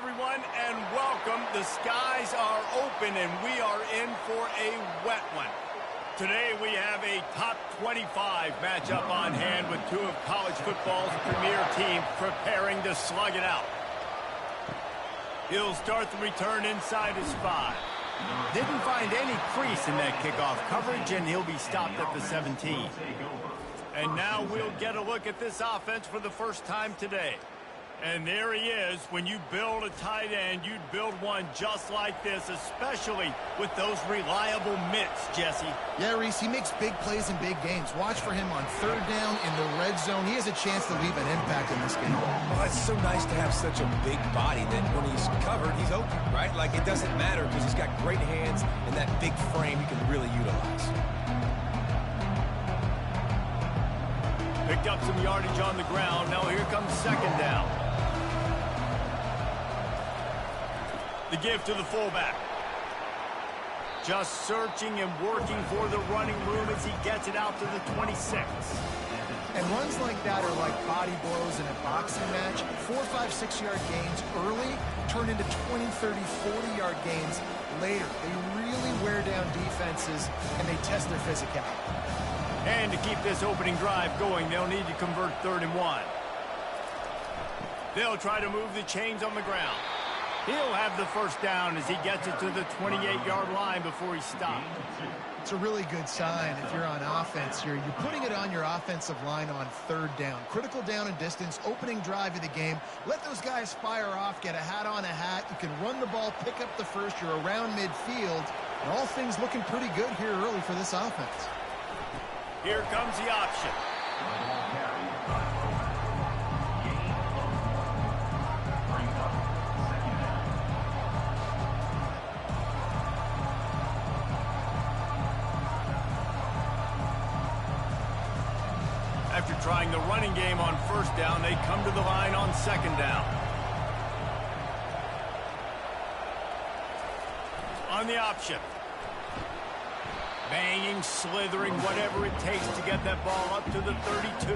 everyone, and welcome. The skies are open, and we are in for a wet one. Today, we have a top 25 matchup on hand with two of college football's premier teams preparing to slug it out. He'll start the return inside his 5. Didn't find any crease in that kickoff coverage, and he'll be stopped at the 17. And now we'll get a look at this offense for the first time today. And there he is. When you build a tight end, you'd build one just like this, especially with those reliable mitts, Jesse. Yeah, Reese, he makes big plays in big games. Watch for him on third down in the red zone. He has a chance to leave an impact in this game. Well, it's so nice to have such a big body that when he's covered, he's open, right? Like, it doesn't matter because he's got great hands and that big frame he can really utilize. Picked up some yardage on the ground. Now here comes second down. The give to the fullback. Just searching and working for the running room as he gets it out to the 26. And runs like that are like body blows in a boxing match. 4, 5, 6-yard gains early turn into 20, 30, 40-yard gains later. They really wear down defenses, and they test their physicality. And to keep this opening drive going, they'll need to convert 3rd and 1. They'll try to move the chains on the ground. He'll have the first down as he gets it to the 28-yard line before he stopped. It's a really good sign if you're on offense here. You're putting it on your offensive line on 3rd down. Critical down and distance, opening drive of the game. Let those guys fire off, get a hat on a hat. You can run the ball, pick up the first. You're around midfield. And all things looking pretty good here early for this offense. Here comes the option. After trying the running game on 1st down, they come to the line on 2nd down. On the option. Banging, slithering, whatever it takes to get that ball up to the 32.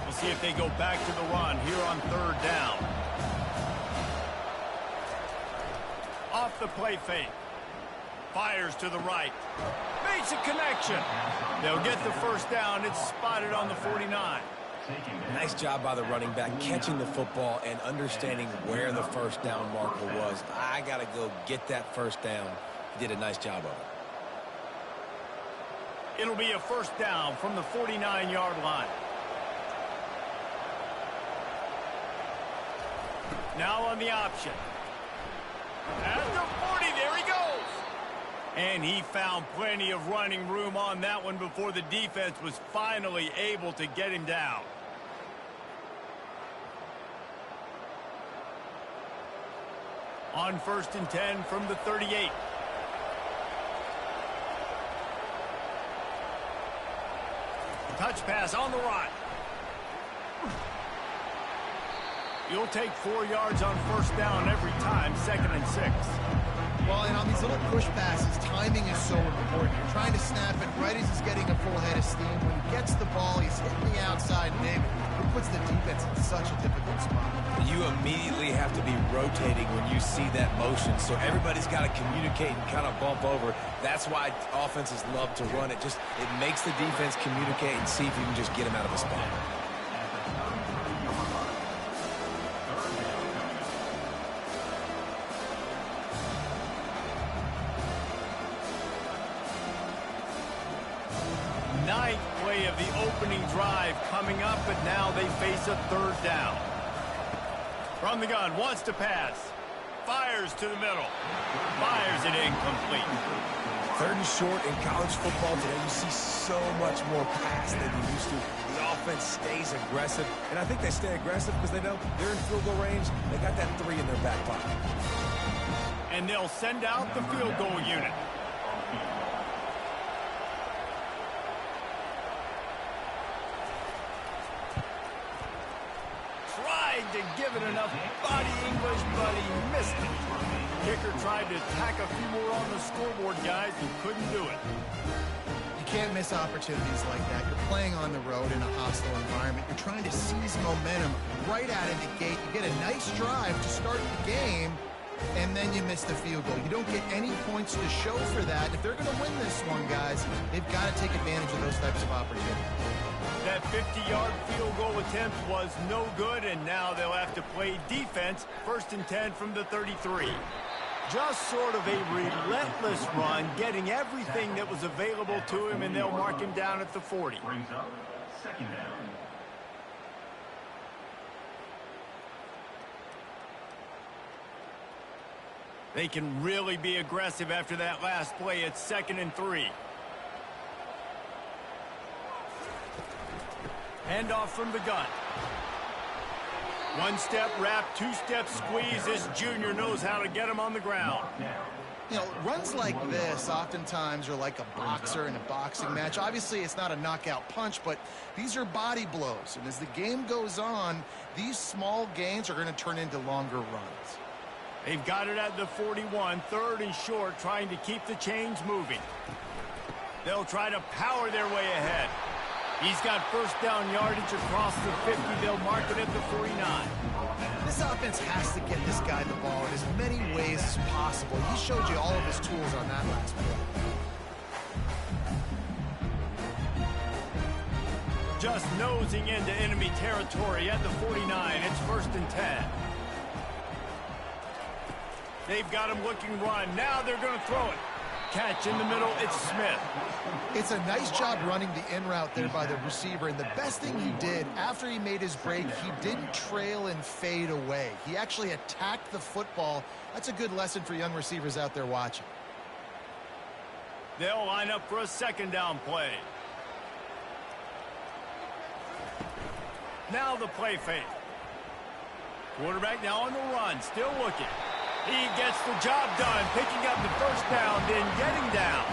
We'll see if they go back to the run here on 3rd down. Off the play fake. Fires to the right. Makes a connection. They'll get the first down. It's spotted on the 49. Nice job by the running back catching the football and understanding where the first down marker was. I got to go get that first down. He did a nice job of it. It'll be a first down from the 49-yard line. Now on the option. At the 40, there he goes. And he found plenty of running room on that one before the defense was finally able to get him down. On 1st and 10 from the 38. Touch pass on the right. You'll take 4 yards on 1st down every time, 2nd and 6. Well, and on these little push passes, timing is so important. You're trying to snap it right as he's getting a full head of steam. When he gets the ball, he's hitting the outside big. It puts the defense in such a difficult spot. You immediately have to be rotating when you see that motion, so everybody's got to communicate and kind of bump over. That's why offenses love to run it. It makes the defense communicate and see if you can just get him out of a spot. Ninth play of the opening drive coming up, but now they face a 3rd down. From the gun, wants to pass. Fires to the middle. Fires it incomplete. 3rd and short in college football today, you see so much more pass than you used to. The offense stays aggressive, and I think they stay aggressive because they know they're in field goal range. They got that 3 in their back pocket. And they'll send out the field goal unit. tried to give it enough body English, but he missed it. Kicker tried to tack a few more on the scoreboard, guys, and couldn't do it. You can't miss opportunities like that. You're playing on the road in a hostile environment. You're trying to seize momentum right out of the gate. You get a nice drive to start the game, and then you miss the field goal. You don't get any points to show for that. If they're going to win this one, guys, they've got to take advantage of those types of opportunities. That 50-yard field goal attempt was no good, and now they'll have to play defense. 1st and 10 from the 33. Just sort of a relentless run, getting everything that was available to him, and they'll mark him down at the 40. They can really be aggressive after that last play. It's 2nd and 3. Handoff from the gun. One-step wrap, two-step squeeze. This junior knows how to get him on the ground. You know, runs like this oftentimes are like a boxer in a boxing match. Obviously, it's not a knockout punch, but these are body blows. And as the game goes on, these small gains are going to turn into longer runs. They've got it at the 41, 3rd and short, trying to keep the chains moving. They'll try to power their way ahead. He's got 1st down yardage across the 50. They'll mark it at the 49. This offense has to get this guy the ball in as many ways as possible. He showed you all of his tools on that last play. Just nosing into enemy territory at the 49. It's 1st and 10. They've got him looking run. Now they're going to throw it. Catch in the middle. It's Smith. It's a nice job running the in route there by the receiver. And the best thing he did after he made his break, he didn't trail and fade away. He actually attacked the football. That's a good lesson for young receivers out there watching. They'll line up for a 2nd down play. Now the play fake. Quarterback now on the run. Still looking. He gets the job done, picking up the 1st down, then getting down.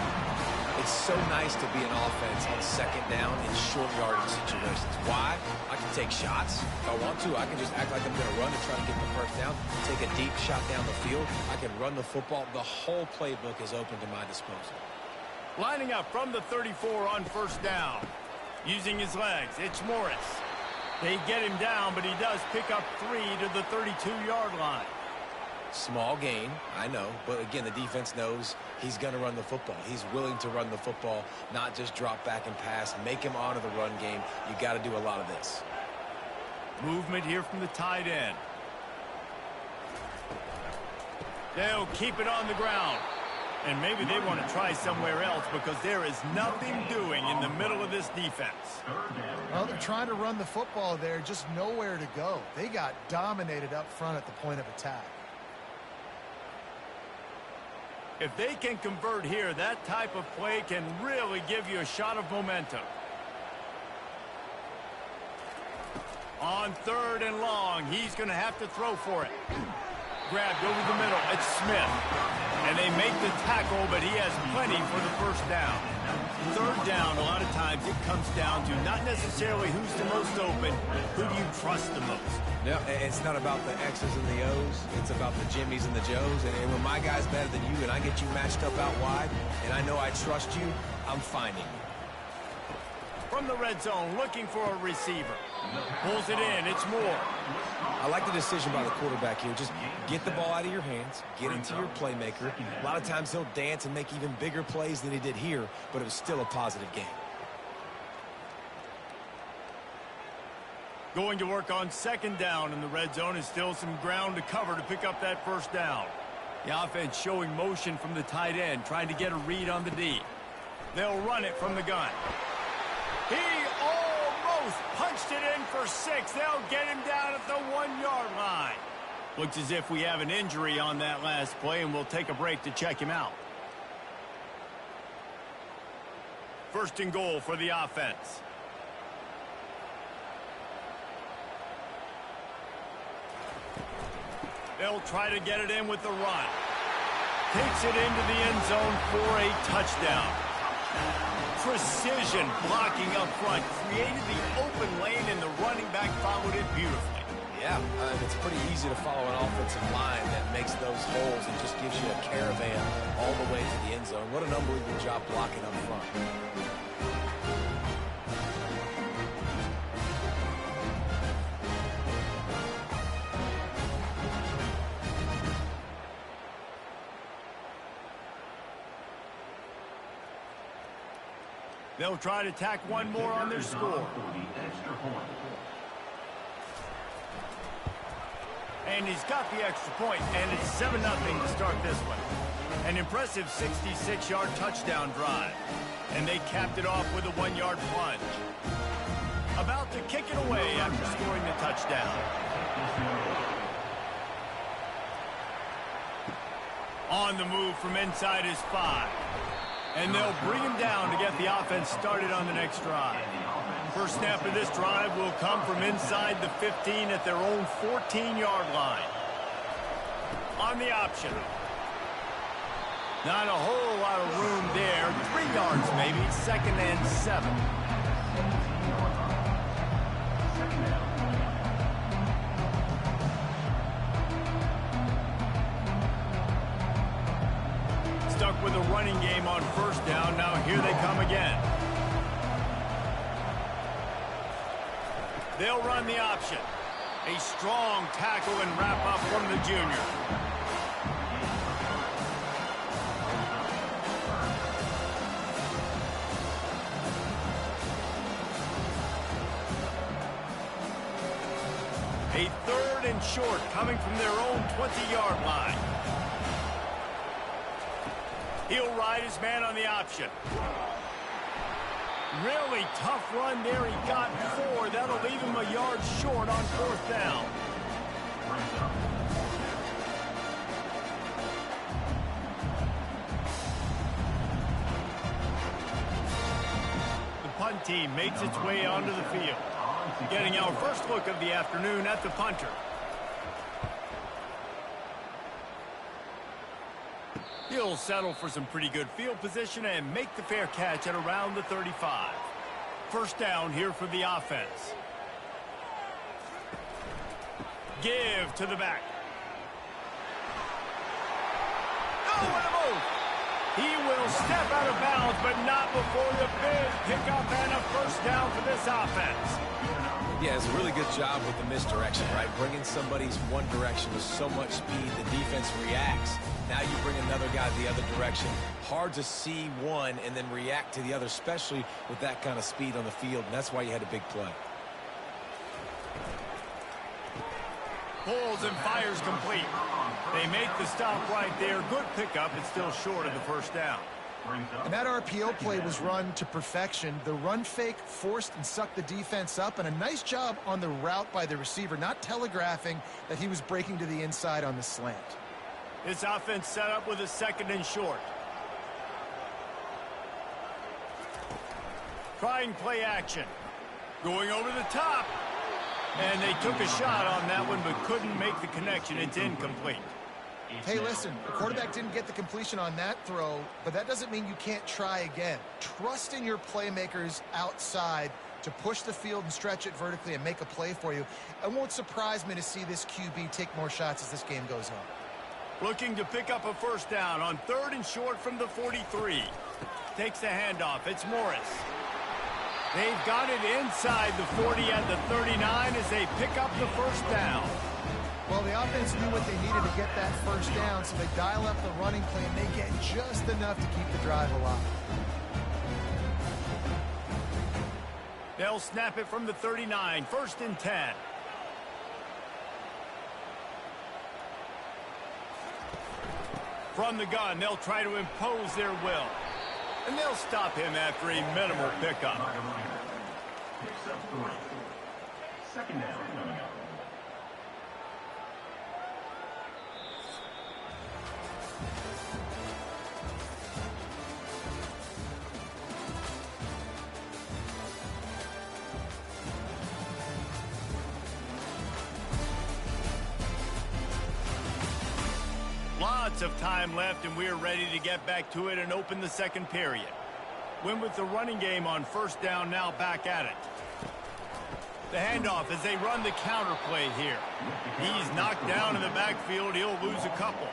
It's so nice to be an offense on 2nd down in short yardage situations. Why? I can take shots. If I want to, I can just act like I'm going to run to try to get the 1st down, take a deep shot down the field. I can run the football. The whole playbook is open to my disposal. Lining up from the 34 on 1st down. Using his legs, it's Morris. They get him down, but he does pick up 3 to the 32-yard line. Small gain, I know, but again, the defense knows he's going to run the football. He's willing to run the football, not just drop back and pass, make him honor the run game. You got to do a lot of this. Movement here from the tight end. They'll keep it on the ground. And maybe they want to try somewhere else because there is nothing doing in the middle of this defense. Well, they're trying to run the football there, just nowhere to go. They got dominated up front at the point of attack. If they can convert here, that type of play can really give you a shot of momentum. On 3rd and long, he's going to have to throw for it. Grabbed over the middle. It's Smith. And they make the tackle, but he has plenty for the 1st down. 3rd down, a lot of times it comes down to not necessarily who's the most open, who do you trust the most. Yeah, it's not about the X's and the O's. It's about the Jimmys and the Joes. And when my guy's better than you and I get you matched up out wide, and I know I trust you, I'm finding you. From the red zone, looking for a receiver. Pulls it in. It's Moore. I like the decision by the quarterback here. Just get the ball out of your hands, get into your playmaker. A lot of times he'll dance and make even bigger plays than he did here, but it was still a positive game. Going to work on 2nd down in the red zone. Is still some ground to cover to pick up that 1st down. The offense showing motion from the tight end, trying to get a read on the D. They'll run it from the gun. He almost punched it in for 6. They'll get him down at the 1-yard line. Looks as if we have an injury on that last play, and we'll take a break to check him out. 1st and goal for the offense. They'll try to get it in with the run. Takes it into the end zone for a touchdown. Precision blocking up front. Created the open lane, and the running back followed it beautifully. Yeah, it's pretty easy to follow an offensive line that makes those holes and just gives you a caravan all the way to the end zone. What an unbelievable job blocking up front. They'll try to tack one more on their score. And he's got the extra point, and it's 7-0 to start this one. An impressive 66-yard touchdown drive. And they capped it off with a 1-yard plunge. About to kick it away after scoring the touchdown. On the move from inside his 5. And they'll bring him down to get the offense started on the next drive. First snap of this drive will come from inside the 15 at their own 14-yard line. On the option. Not a whole lot of room there. 3 yards maybe. 2nd and 7. Stuck with a running game on first down. Now here they come again. They'll run the option. A strong tackle and wrap up from the junior. A 3rd and short coming from their own 20-yard line. He'll ride his man on the option. Really tough run there. He got 4. That'll leave him a yard short on 4th down. The punt team makes its way onto the field. Getting our first look of the afternoon at the punter. He'll settle for some pretty good field position and make the fair catch at around the 35. First down here for the offense. Give to the back. Oh, what a move! He will step out of bounds, but not before the big pickup and a first down for this offense. Yeah, it's a really good job with the misdirection, right? Bringing somebody's one direction with so much speed, the defense reacts. Now you bring another guy the other direction. Hard to see one and then react to the other, especially with that kind of speed on the field, and that's why you had a big play. Pulls and fires complete. They make the stop right there. Good pickup. It's still short of the first down. And that RPO play was run to perfection. The run fake forced and sucked the defense up, and a nice job on the route by the receiver, not telegraphing that he was breaking to the inside on the slant. This offense set up with a 2nd and short. Trying play action. Going over the top. And they took a shot on that one, but couldn't make the connection. It's incomplete. Hey, listen, the quarterback didn't get the completion on that throw, but that doesn't mean you can't try again. Trust in your playmakers outside to push the field and stretch it vertically and make a play for you. It won't surprise me to see this QB take more shots as this game goes on. Looking to pick up a first down on 3rd and short from the 43. Takes the handoff. It's Morris. They've got it inside the 40 at the 39 as they pick up the first down. Well, the offense knew what they needed to get that first down, so they dial up the running play, and they get just enough to keep the drive alive. They'll snap it from the 39, 1st and 10. From the gun, they'll try to impose their will. And they'll stop him after a minimal pickup. 2nd down coming up. Lots of time left, and we're ready to get back to it and open the 2nd period. Win with the running game on first down, now back at it. The handoff as they run the counter play here. He's knocked down in the backfield. He'll lose a couple.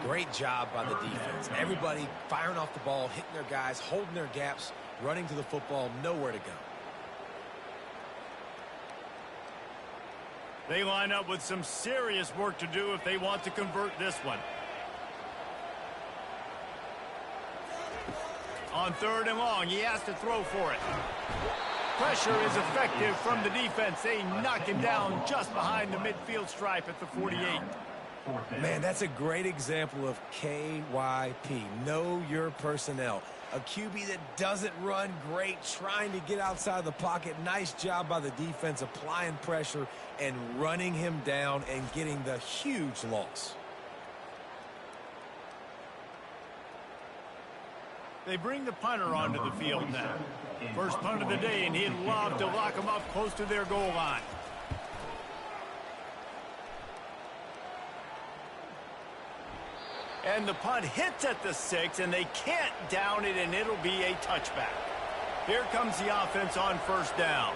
Great job by the defense. Everybody firing off the ball, hitting their guys, holding their gaps, running to the football, nowhere to go. They line up with some serious work to do if they want to convert this one. On 3rd and long, he has to throw for it. Pressure is effective from the defense. They knock him down just behind the midfield stripe at the 48. Man, that's a great example of KYP. Know your personnel. A QB that doesn't run great, trying to get outside the pocket. Nice job by the defense applying pressure and running him down and getting the huge loss. They bring the punter onto the field now. First punt of the day, and he'd love to lock them up close to their goal line. And the punt hits at the 6, and they can't down it, and it'll be a touchback. Here comes the offense on 1st down.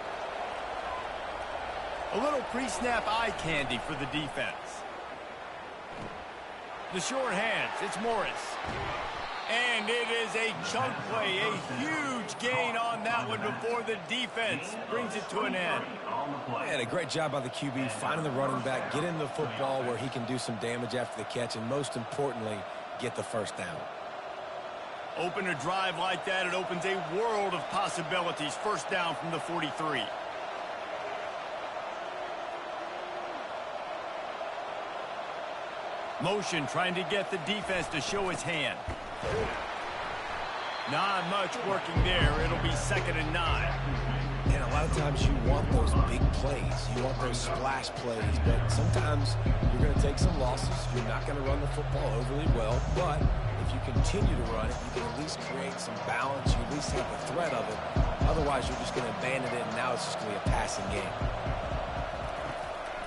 A little pre-snap eye candy for the defense. The short hands, it's Morris. And it is a chunk play, a huge gain on that one before the defense brings it to an end. And a great job by the QB, finding the running back, getting the football where he can do some damage after the catch, and most importantly, get the 1st down. Open a drive like that, it opens a world of possibilities. 1st down from the 43. Motion trying to get the defense to show his hand. Not much working there. It'll be 2nd and 9. And a lot of times you want those big plays. You want those splash plays. But sometimes you're going to take some losses. You're not going to run the football overly well. But if you continue to run it, you can at least create some balance. You at least have the threat of it. Otherwise, you're just going to abandon it, and now it's just going to be a passing game.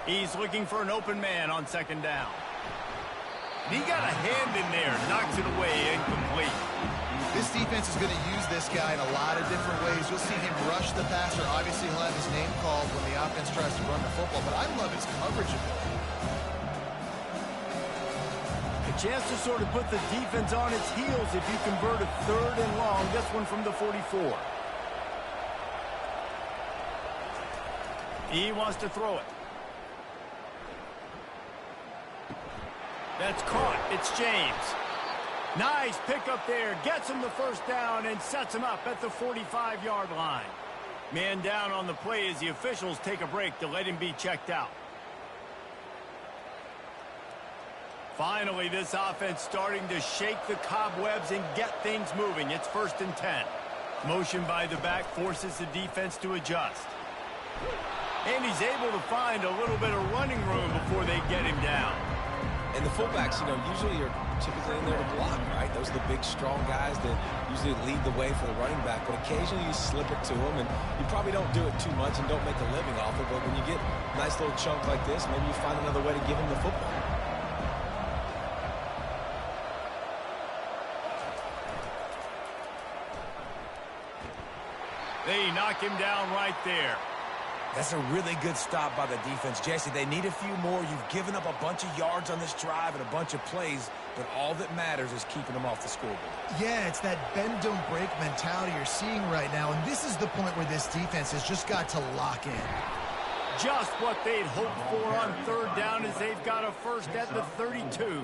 He's looking for an open man on 2nd down. He got a hand in there, knocks it away, incomplete. This defense is going to use this guy in a lot of different ways. You'll see him rush the passer. Obviously, he'll have his name called when the offense tries to run the football, but I love his coverage ability. A chance to sort of put the defense on its heels if you convert a 3rd and long. This one from the 44. He wants to throw it. That's caught. It's James. Nice pickup there. Gets him the 1st down and sets him up at the 45-yard line. Man down on the play as the officials take a break to let him be checked out. Finally, this offense starting to shake the cobwebs and get things moving. It's 1st and 10. Motion by the back forces the defense to adjust. And he's able to find a little bit of running room before they get him down. And the fullbacks, usually are typically in there to block, right? Those are the big, strong guys that usually lead the way for the running back. But occasionally you slip it to them, and you probably don't do it too much and don't make a living off it. But when you get a nice little chunk like this, maybe you find another way to give him the football. They knock him down right there. That's a really good stop by the defense. Jesse, they need a few more. You've given up a bunch of yards on this drive and a bunch of plays, but all that matters is keeping them off the scoreboard. Yeah, it's that bend, don't break mentality you're seeing right now, and this is the point where this defense has just got to lock in. Just what they'd hoped for on 3rd down as they've got a 1st at the 32.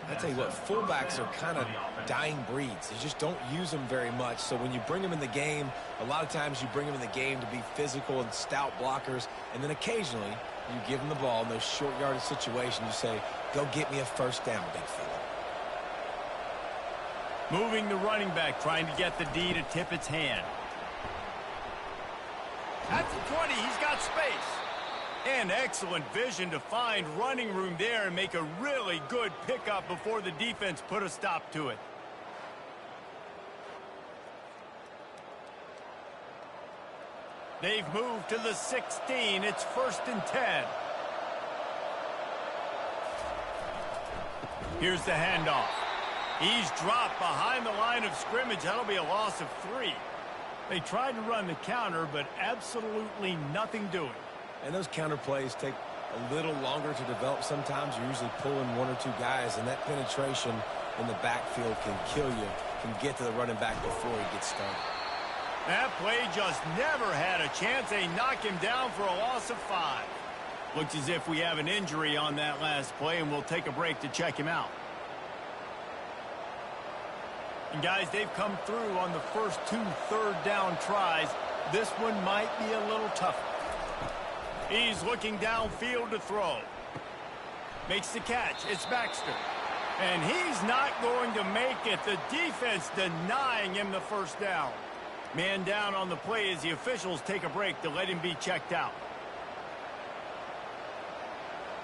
I tell you what, fullbacks are kind of dying breeds. You just don't use them very much. So when you bring them in the game, a lot of times you bring them in the game to be physical and stout blockers. And then occasionally you give them the ball in those short yardage situations. You say, go get me a 1st down, big fella. Moving the running back, trying to get the D to tip its hand. At the 20, he's got space. And excellent vision to find running room there and make a really good pickup before the defense put a stop to it. They've moved to the 16. It's 1st and 10. Here's the handoff. He's dropped behind the line of scrimmage. That'll be a loss of 3. They tried to run the counter, but absolutely nothing doing. And those counter plays take a little longer to develop sometimes. You're usually pulling one or two guys, and that penetration in the backfield can kill you, can get to the running back before he gets started. That play just never had a chance. They knock him down for a loss of 5. Looks as if we have an injury on that last play, and we'll take a break to check him out. And guys, they've come through on the first 2 third-down tries. This one might be a little tougher. He's looking downfield to throw. Makes the catch. It's Baxter. And he's not going to make it. The defense denying him the first down. Man down on the play as the officials take a break to let him be checked out.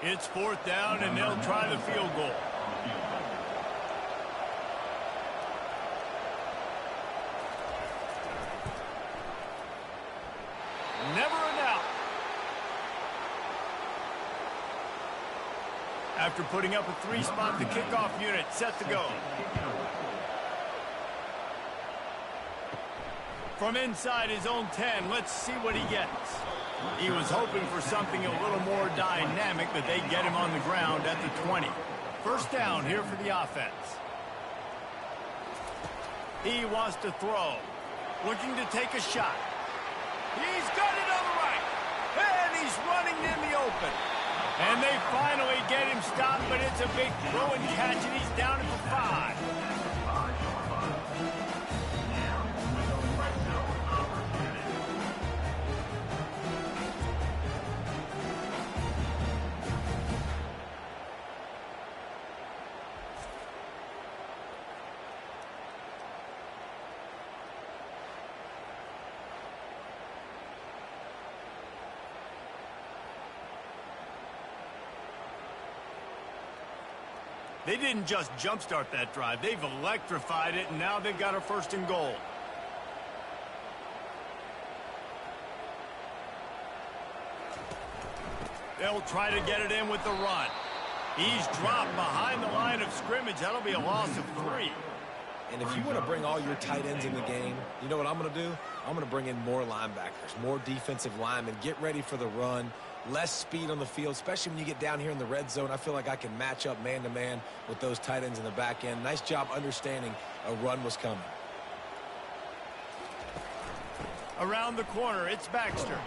It's 4th down, and they'll try the field goal. Never an out. After putting up a 3-spot, the kickoff unit set to go. From inside his own 10, let's see what he gets. He was hoping for something a little more dynamic, but they get him on the ground at the 20. First down here for the offense. He wants to throw. Looking to take a shot. He's got it on the right. And he's running in the open. And they finally get him stopped, but it's a big throw and catch, and he's down at the 5. They didn't just jumpstart that drive. They've electrified it, and now they've got a 1st and goal. They'll try to get it in with the run. He's dropped behind the line of scrimmage. That'll be a loss of 3. And if you want to bring all your tight ends in the game, you know what I'm going to do? I'm going to bring in more linebackers, more defensive linemen, get ready for the run, less speed on the field, especially when you get down here in the red zone. I feel like I can match up man-to-man with those tight ends in the back end. Nice job understanding a run was coming. Around the corner, it's Baxter.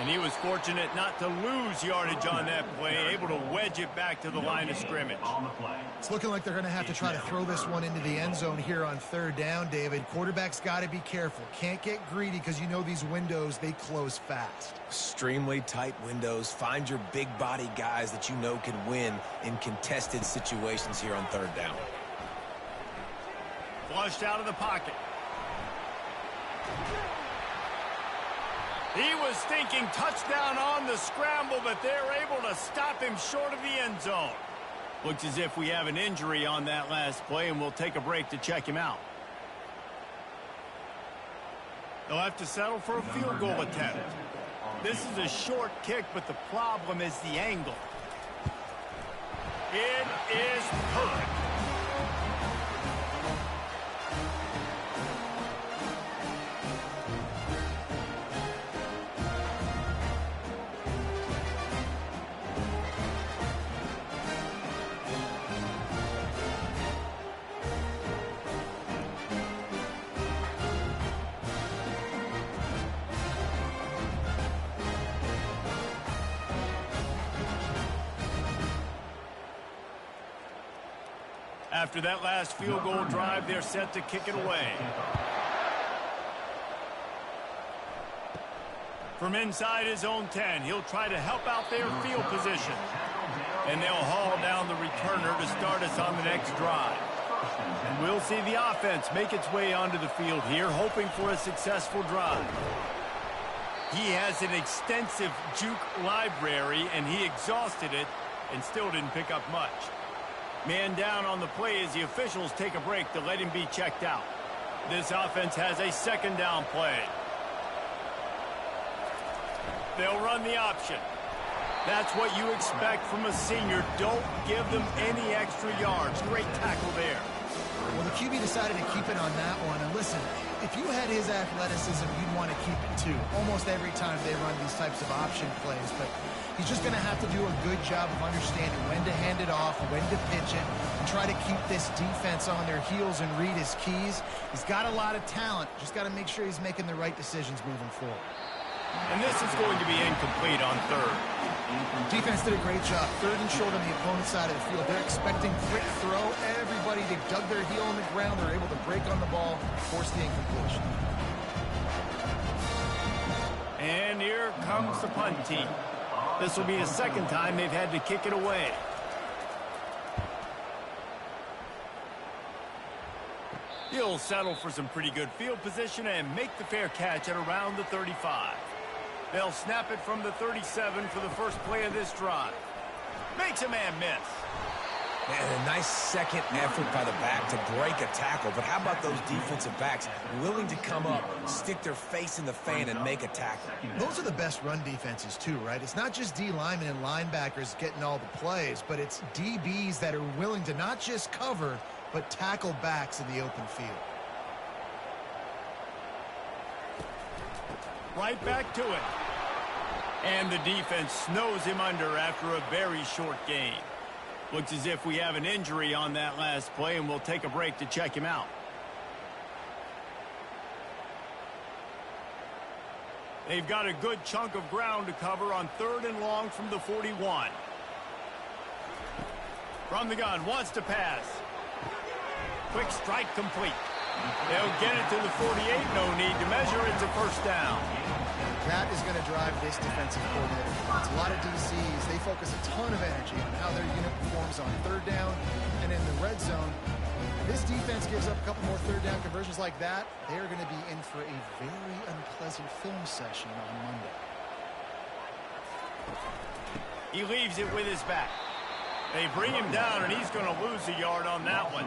And he was fortunate not to lose yardage on that play, able to wedge it back to the line of scrimmage. It's looking like they're going to have to try to throw this one into the end zone here on 3rd down, David. Quarterback's got to be careful. Can't get greedy because you know these windows, they close fast. Extremely tight windows. Find your big body guys that you know can win in contested situations here on 3rd down. Flushed out of the pocket. He was thinking touchdown on the scramble, but they're able to stop him short of the end zone. Looks as if we have an injury on that last play, and we'll take a break to check him out. They'll have to settle for a field goal attempt. This is a short kick, but the problem is the angle. It is perfect. After that last field goal drive, they're set to kick it away. From inside his own 10, he'll try to help out their field position. And they'll haul down the returner to start us on the next drive. And we'll see the offense make its way onto the field here, hoping for a successful drive. He has an extensive juke library, and he exhausted it and still didn't pick up much. Man down on the play as the officials take a break to let him be checked out. This offense has a 2nd down play. They'll run the option. That's what you expect from a senior. Don't give them any extra yards. Great tackle there. Well, the QB decided to keep it on that one. And listen, if you had his athleticism, you'd want to keep it too. Almost every time they run these types of option plays. But he's just going to have to do a good job of understanding when to hand it off, when to pitch it, and try to keep this defense on their heels and read his keys. He's got a lot of talent. Just got to make sure he's making the right decisions moving forward. And this is going to be incomplete on third. Defense did a great job. Third and short on the opponent's side of the field. They're expecting quick throw. Everybody, they dug their heel on the ground. They're able to break on the ball, force the incompletion. And here comes the punt team. This will be the second time they've had to kick it away. He'll settle for some pretty good field position and make the fair catch at around the 35. They'll snap it from the 37 for the first play of this drive. Makes a man miss. Man, a nice second effort by the back to break a tackle. But how about those defensive backs willing to come up, stick their face in the fan, and make a tackle? Those are the best run defenses too, right? It's not just D linemen and linebackers getting all the plays, but it's DBs that are willing to not just cover, but tackle backs in the open field. Right back to it. And the defense snows him under after a very short game. Looks as if we have an injury on that last play, and we'll take a break to check him out. They've got a good chunk of ground to cover on third and long from the 41. From the gun, wants to pass. Quick strike complete. They'll get it to the 48. No need to measure. It's a first down. That is going to drive this defensive coordinator. It's a lot of DCs. They focus a ton of energy on how their unit performs on third down and in the red zone. This defense gives up a couple more third down conversions like that. They are going to be in for a very unpleasant film session on Monday. He leaves it with his back. They bring him down, and he's going to lose a yard on that one.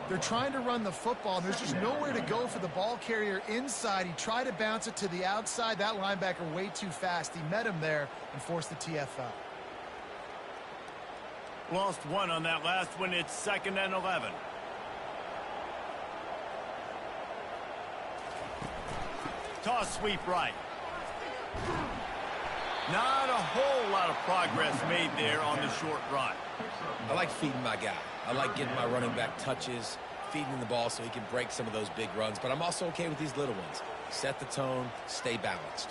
They're trying to run the football, and there's just nowhere to go for the ball carrier inside. He tried to bounce it to the outside. That linebacker way too fast. He met him there and forced the TFL. Lost one on that last one. It's 2nd and 11. Toss sweep right. Not a whole lot of progress made there on the short run. I like feeding my guy. I like getting my running back touches, feeding him the ball so he can break some of those big runs. But I'm also okay with these little ones. Set the tone, stay balanced.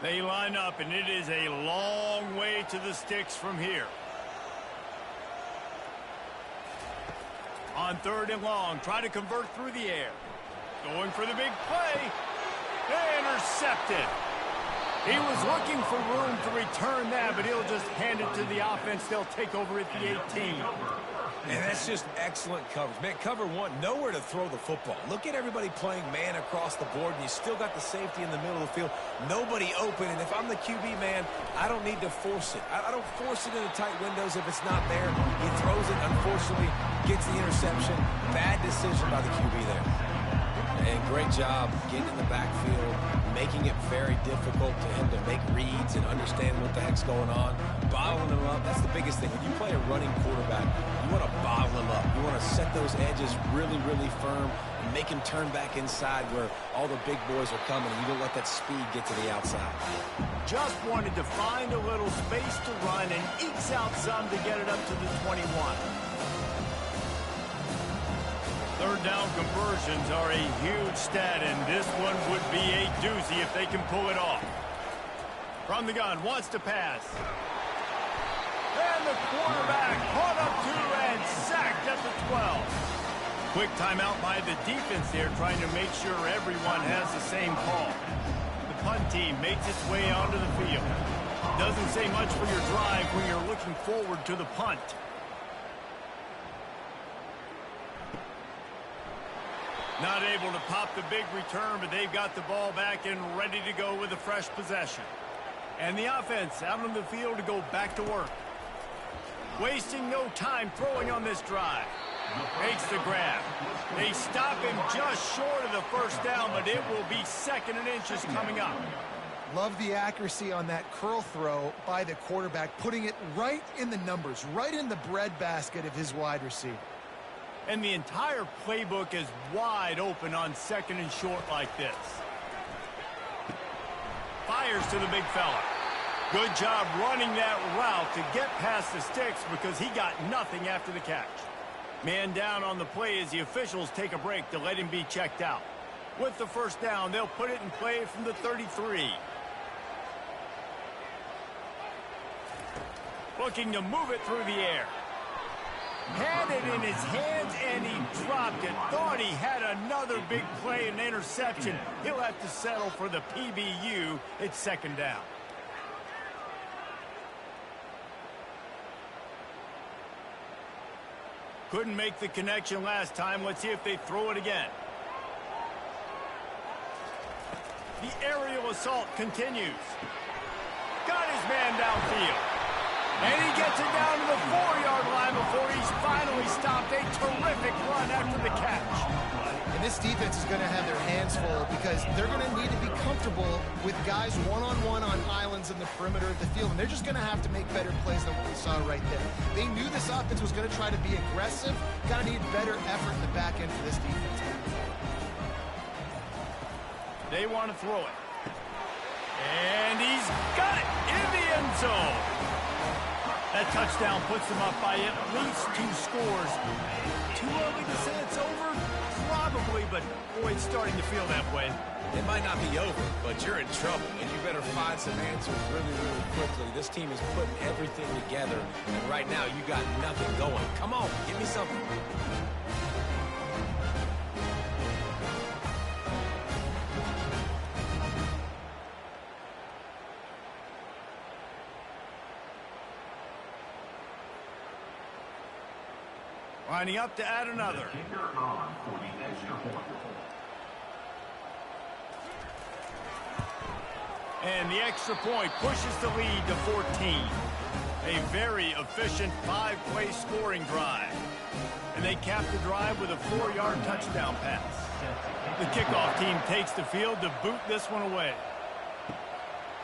They line up, and it is a long way to the sticks from here. On third and long, try to convert through the air. Going for the big play. Intercepted. He was looking for room to return that, but he'll just hand it to the offense. They'll take over at the 18. And that's just excellent coverage. Man, cover one, nowhere to throw the football. Look at everybody playing man across the board, and you still got the safety in the middle of the field. Nobody open, and if I'm the QB, man, I don't need to force it. I don't force it into tight windows if it's not there. He throws it, unfortunately, gets the interception. Bad decision by the QB there. And great job getting in the backfield, making it very difficult to him to make reads and understand what the heck's going on. Bottling him up, that's the biggest thing. When you play a running quarterback, you want to bottle him up. You want to set those edges really, really firm and make him turn back inside where all the big boys are coming, and you don't let that speed get to the outside. Just wanted to find a little space to run and ekes out some to get it up to the 21. Third down conversions are a huge stat, and this one would be a doozy if they can pull it off. From the gun, wants to pass. And the quarterback caught up to and sacked at the 12. Quick timeout by the defense there, trying to make sure everyone has the same call. The punt team makes its way onto the field. Doesn't say much for your drive when you're looking forward to the punt. Not able to pop the big return, but they've got the ball back and ready to go with a fresh possession. And the offense out on the field to go back to work. Wasting no time throwing on this drive. Makes the grab. They stop him just short of the first down, but it will be 2nd and inches coming up. Love the accuracy on that curl throw by the quarterback, putting it right in the numbers, right in the breadbasket of his wide receiver. And the entire playbook is wide open on 2nd and short like this. Fires to the big fella. Good job running that route to get past the sticks because he got nothing after the catch. Man down on the play as the officials take a break to let him be checked out. With the first down, they'll put it in play from the 33. Looking to move it through the air. Had it in his hands, and he dropped it. Thought he had another big play and interception. He'll have to settle for the PBU. It's 2nd down. Couldn't make the connection last time. Let's see if they throw it again. The aerial assault continues. Got his man downfield. And he gets it down to the 4-yard line before he's finally stopped. A terrific run after the catch. And this defense is going to have their hands full because they're going to need to be comfortable with guys one-on-one on islands in the perimeter of the field. And they're just going to have to make better plays than what we saw right there. They knew this offense was going to try to be aggressive. Got to need better effort in the back end for this defense. They want to throw it. And he's got it in the end zone. That touchdown puts them up by at least 2 scores. Too early to say it's over? Probably, but boy, it's starting to feel that way. It might not be over, but you're in trouble, and you better find some answers really, really quickly. This team is putting everything together, and right now you got nothing going. Come on, give me something. Lining up to add another. And the extra point pushes the lead to 14. A very efficient 5-play scoring drive. And they cap the drive with a 4-yard touchdown pass. The kickoff team takes the field to boot this one away.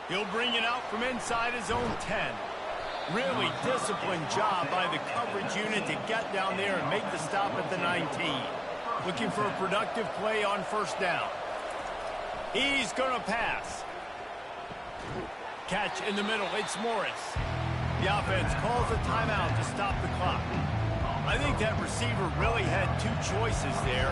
He'll bring it out from inside his own 10. Really disciplined job by the coverage unit to get down there and make the stop at the 19. Looking for a productive play on 1st down. He's going to pass. Catch in the middle. It's Morris. The offense calls a timeout to stop the clock. I think that receiver really had 2 choices there.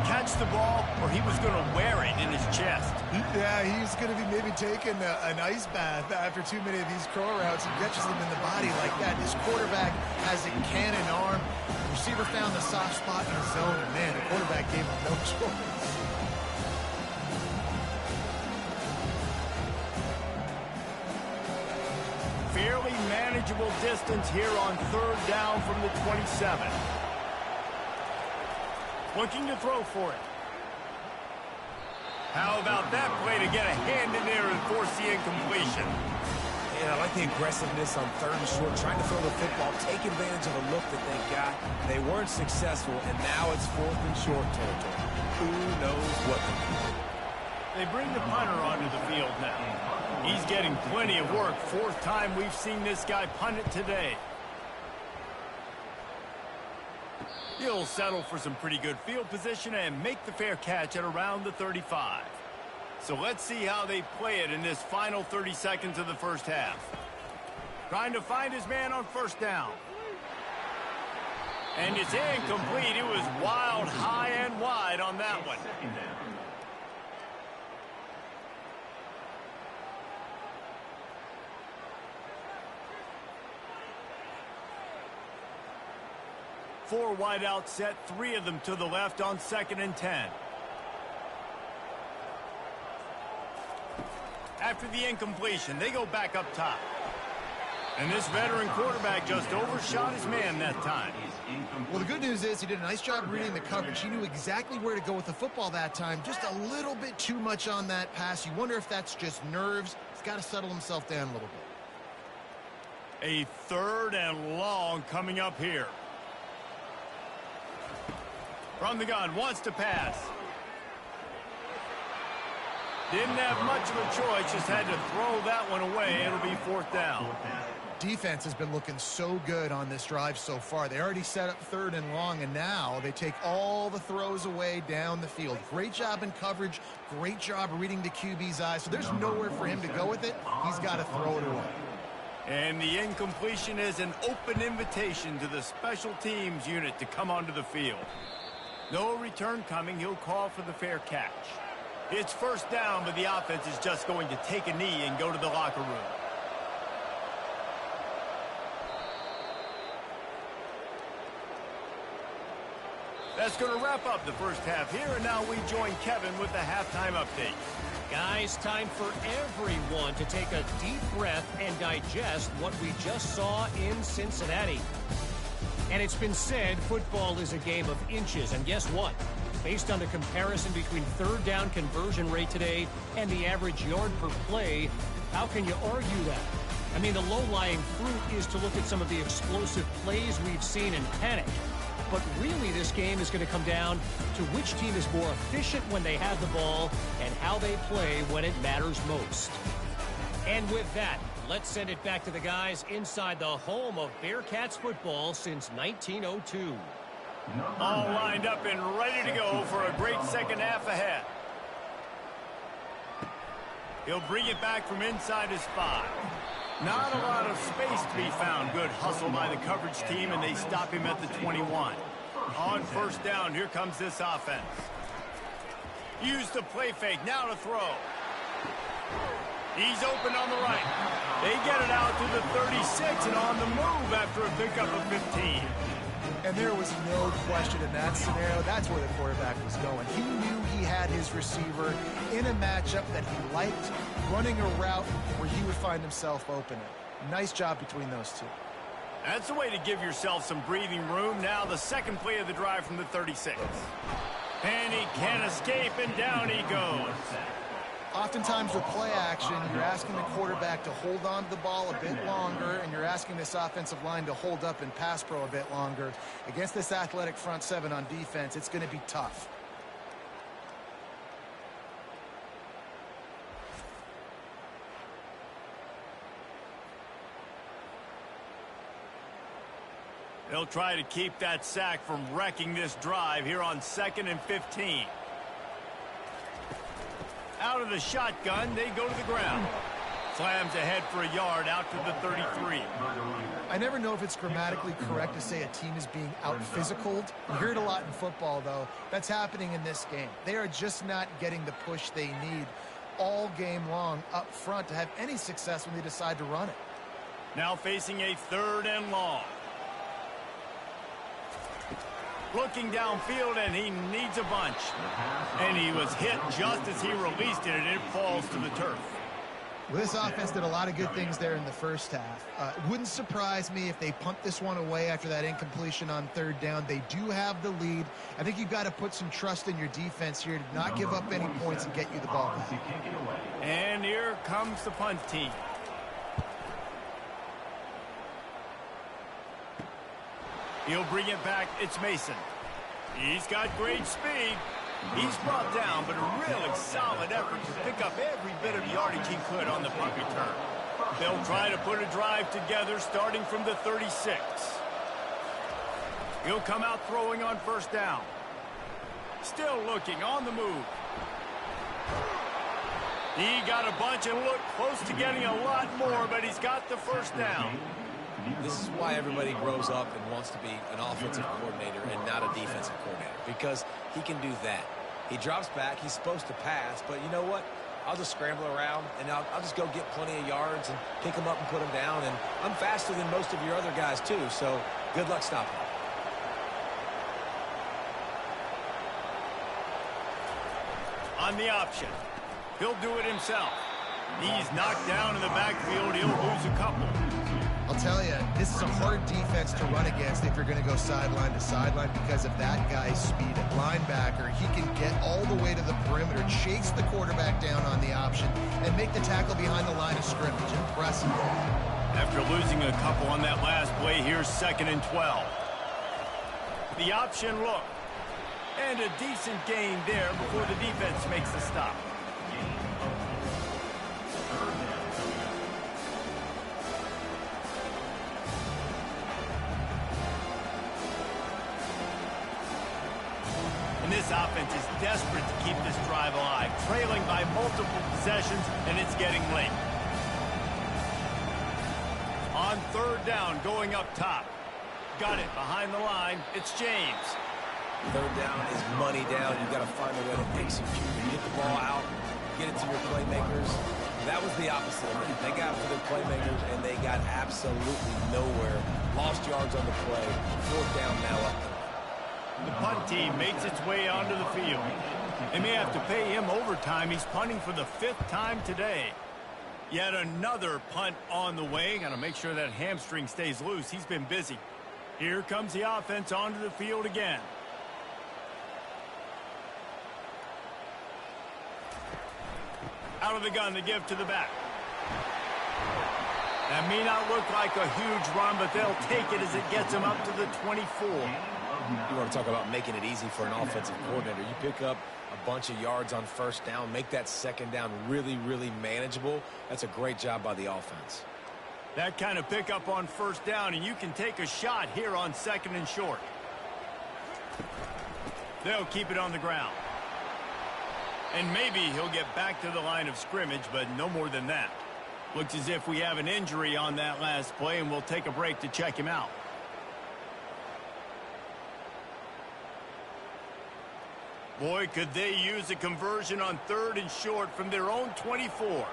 Catch the ball, or he was going to wear it in his chest. Yeah, he's going to be maybe taking an ice bath after too many of these crow routes. He catches them in the body like that. This quarterback has a cannon arm. The receiver found the soft spot in the zone, and man, the quarterback gave him no choice. Fairly manageable distance here on 3rd down from the 27. Looking to throw for it. How about that play to get a hand in there and force the incompletion? Yeah, I like the aggressiveness on 3rd and short, trying to throw the football, take advantage of a look that they got. They weren't successful, and now it's 4th and short territory. Who knows what to do? They bring the punter onto the field now. He's getting plenty of work. 4th time we've seen this guy punt it today. He'll settle for some pretty good field position and make the fair catch at around the 35. So let's see how they play it in this final 30 seconds of the 1st half. Trying to find his man on 1st down. And it's incomplete. It was wild, high and wide on that one. Four wide out set, 3 of them to the left on 2nd and 10. After the incompletion, they go back up top. And this veteran quarterback just overshot his man that time. Well, the good news is he did a nice job reading the coverage. He knew exactly where to go with the football that time. Just a little bit too much on that pass. You wonder if that's just nerves. He's got to settle himself down a little bit. A 3rd and long coming up here. From the gun, wants to pass. Didn't have much of a choice, just had to throw that one away. It'll be 4th down. Defense has been looking so good on this drive so far. They already set up 3rd and long, and now they take all the throws away down the field. Great job in coverage. Great job reading the QB's eyes. So there's nowhere for him to go with it. He's got to throw it away. And the incompletion is an open invitation to the special teams unit to come onto the field. No return coming. He'll call for the fair catch. It's 1st down, but the offense is just going to take a knee and go to the locker room. That's going to wrap up the first half here, and now we join Kevin with the halftime update. Guys, time for everyone to take a deep breath and digest what we just saw in Cincinnati. And it's been said football is a game of inches, and guess what? Based on the comparison between 3rd down conversion rate today and the average yard per play, how can you argue that? I mean, the low-lying fruit is to look at some of the explosive plays we've seen and panic. But really, this game is going to come down to which team is more efficient when they have the ball and how they play when it matters most. And with that, let's send it back to the guys inside the home of Bearcats football since 1902. All lined up and ready to go for a great second half ahead. He'll bring it back from inside his 5. Not a lot of space to be found. Good hustle by the coverage team, and they stop him at the 21. On 1st down, here comes this offense. Use the play fake, now to throw. He's open on the right. They get it out to the 36 and on the move after a pickup of 15. And there was no question in that scenario. That's where the quarterback was going. He knew he had his receiver in a matchup that he liked, running a route where he would find himself open. Nice job between those two. That's a way to give yourself some breathing room. Now the second play of the drive from the 36. And he can't escape, and down he goes. Oftentimes with play action, you're asking the quarterback to hold on to the ball a bit longer, and you're asking this offensive line to hold up in pass pro a bit longer. Against this athletic front 7 on defense, it's going to be tough. They'll try to keep that sack from wrecking this drive here on 2nd and 15. Out of the shotgun, they go to the ground. Slams ahead for a yard out to the 33. I never know if it's grammatically correct to say a team is being out-physicaled. You hear it a lot in football, though. That's happening in this game. They are just not getting the push they need all game long up front to have any success when they decide to run it. Now facing a 3rd and long. Looking downfield, and he needs a bunch. And he was hit just as he released it, and it falls to the turf. Well, this offense did a lot of good things there in the first half. It wouldn't surprise me if they punt this one away after that incompletion on 3rd down. They do have the lead. I think you've got to put some trust in your defense here to not give up any points and get you the ball back. And here comes the punt team. He'll bring it back. It's Mason. He's got great speed. He's brought down, but a really solid effort to pick up every bit of yardage he could on the punt return. They'll try to put a drive together starting from the 36. He'll come out throwing on 1st down. Still looking on the move. He got a bunch and looked close to getting a lot more, but he's got the 1st down. This is why everybody grows up and wants to be an offensive coordinator and not a defensive coordinator, because he can do that. He drops back. He's supposed to pass, but you know what? I'll just scramble around, and I'll just go get plenty of yards and pick them up and put them down, and I'm faster than most of your other guys, too, so good luck stopping him. On the option. He'll do it himself. He's knocked down in the backfield. He'll lose a couple. I'll tell you, this is a hard defense to run against if you're going to go sideline to sideline because of that guy's speed at linebacker. He can get all the way to the perimeter, chase the quarterback down on the option, and make the tackle behind the line of scrimmage. Impressive. After losing a couple on that last play, here's 2nd and 12. The option look. And a decent gain there before the defense makes the stop. This offense is desperate to keep this drive alive, trailing by multiple possessions, and it's getting late. On third down, going up top. Got it behind the line. It's James. Third down is money down. You've got to find a way to execute and get the ball out, get it to your playmakers. That was the opposite of it. They got for their playmakers, and they got absolutely nowhere. Lost yards on the play. Fourth down now up. The punt team makes its way onto the field. They may have to pay him overtime. He's punting for the 5th time today. Yet another punt on the way. Got to make sure that hamstring stays loose. He's been busy. Here comes the offense onto the field again. Out of the gun to give to the back. That may not look like a huge run, but they'll take it as it gets them up to the 24. You want to talk about making it easy for an offensive coordinator. You pick up a bunch of yards on first down, make that second down really, really manageable. That's a great job by the offense. That kind of pickup on first down, and you can take a shot here on 2nd and short. They'll keep it on the ground. And maybe he'll get back to the line of scrimmage, but no more than that. Looks as if we have an injury on that last play, and we'll take a break to check him out. Boy, could they use a conversion on 3rd and short from their own 24.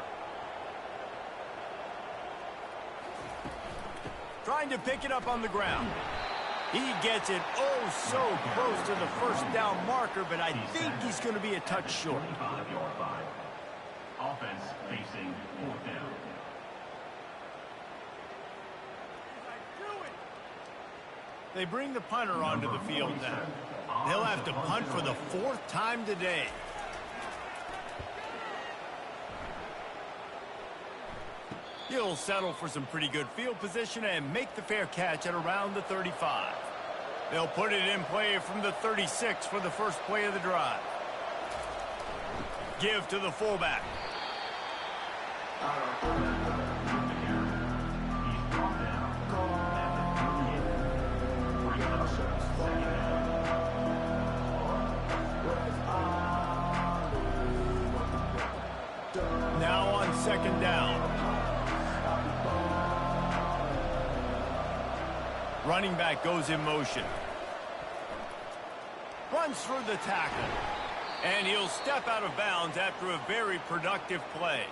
Trying to pick it up on the ground. He gets it oh so close to the first down marker, but I think he's going to be a touch short. Offense facing 4th down. They bring the punter onto the field now. They'll have to punt for the 4th time today. He'll settle for some pretty good field position and make the fair catch at around the 35. They'll put it in play from the 36 for the first play of the drive. Give to the fullback. Now on 2nd down. Running back goes in motion. Runs through the tackle. And he'll step out of bounds after a very productive play.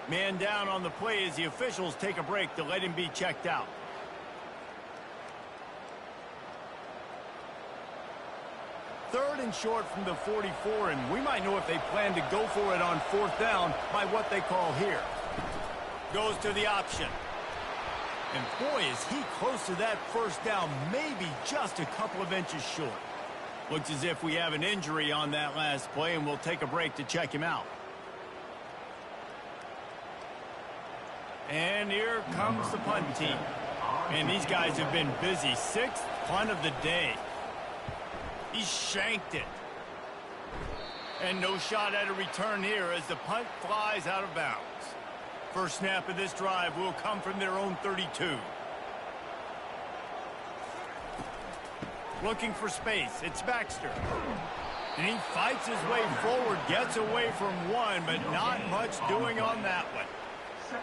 Man down on the play as the officials take a break to let him be checked out. Third and short from the 44, and we might know if they plan to go for it on 4th down by what they call here. Goes to the option. And boy, is he close to that first down, maybe just a couple of inches short. Looks as if we have an injury on that last play, and we'll take a break to check him out. And here comes the punt team. And these guys have been busy. 6th punt of the day. He shanked it. And no shot at a return here as the punt flies out of bounds. First snap of this drive will come from their own 32. Looking for space. It's Baxter. And he fights his way forward, gets away from one, but not much doing on that one.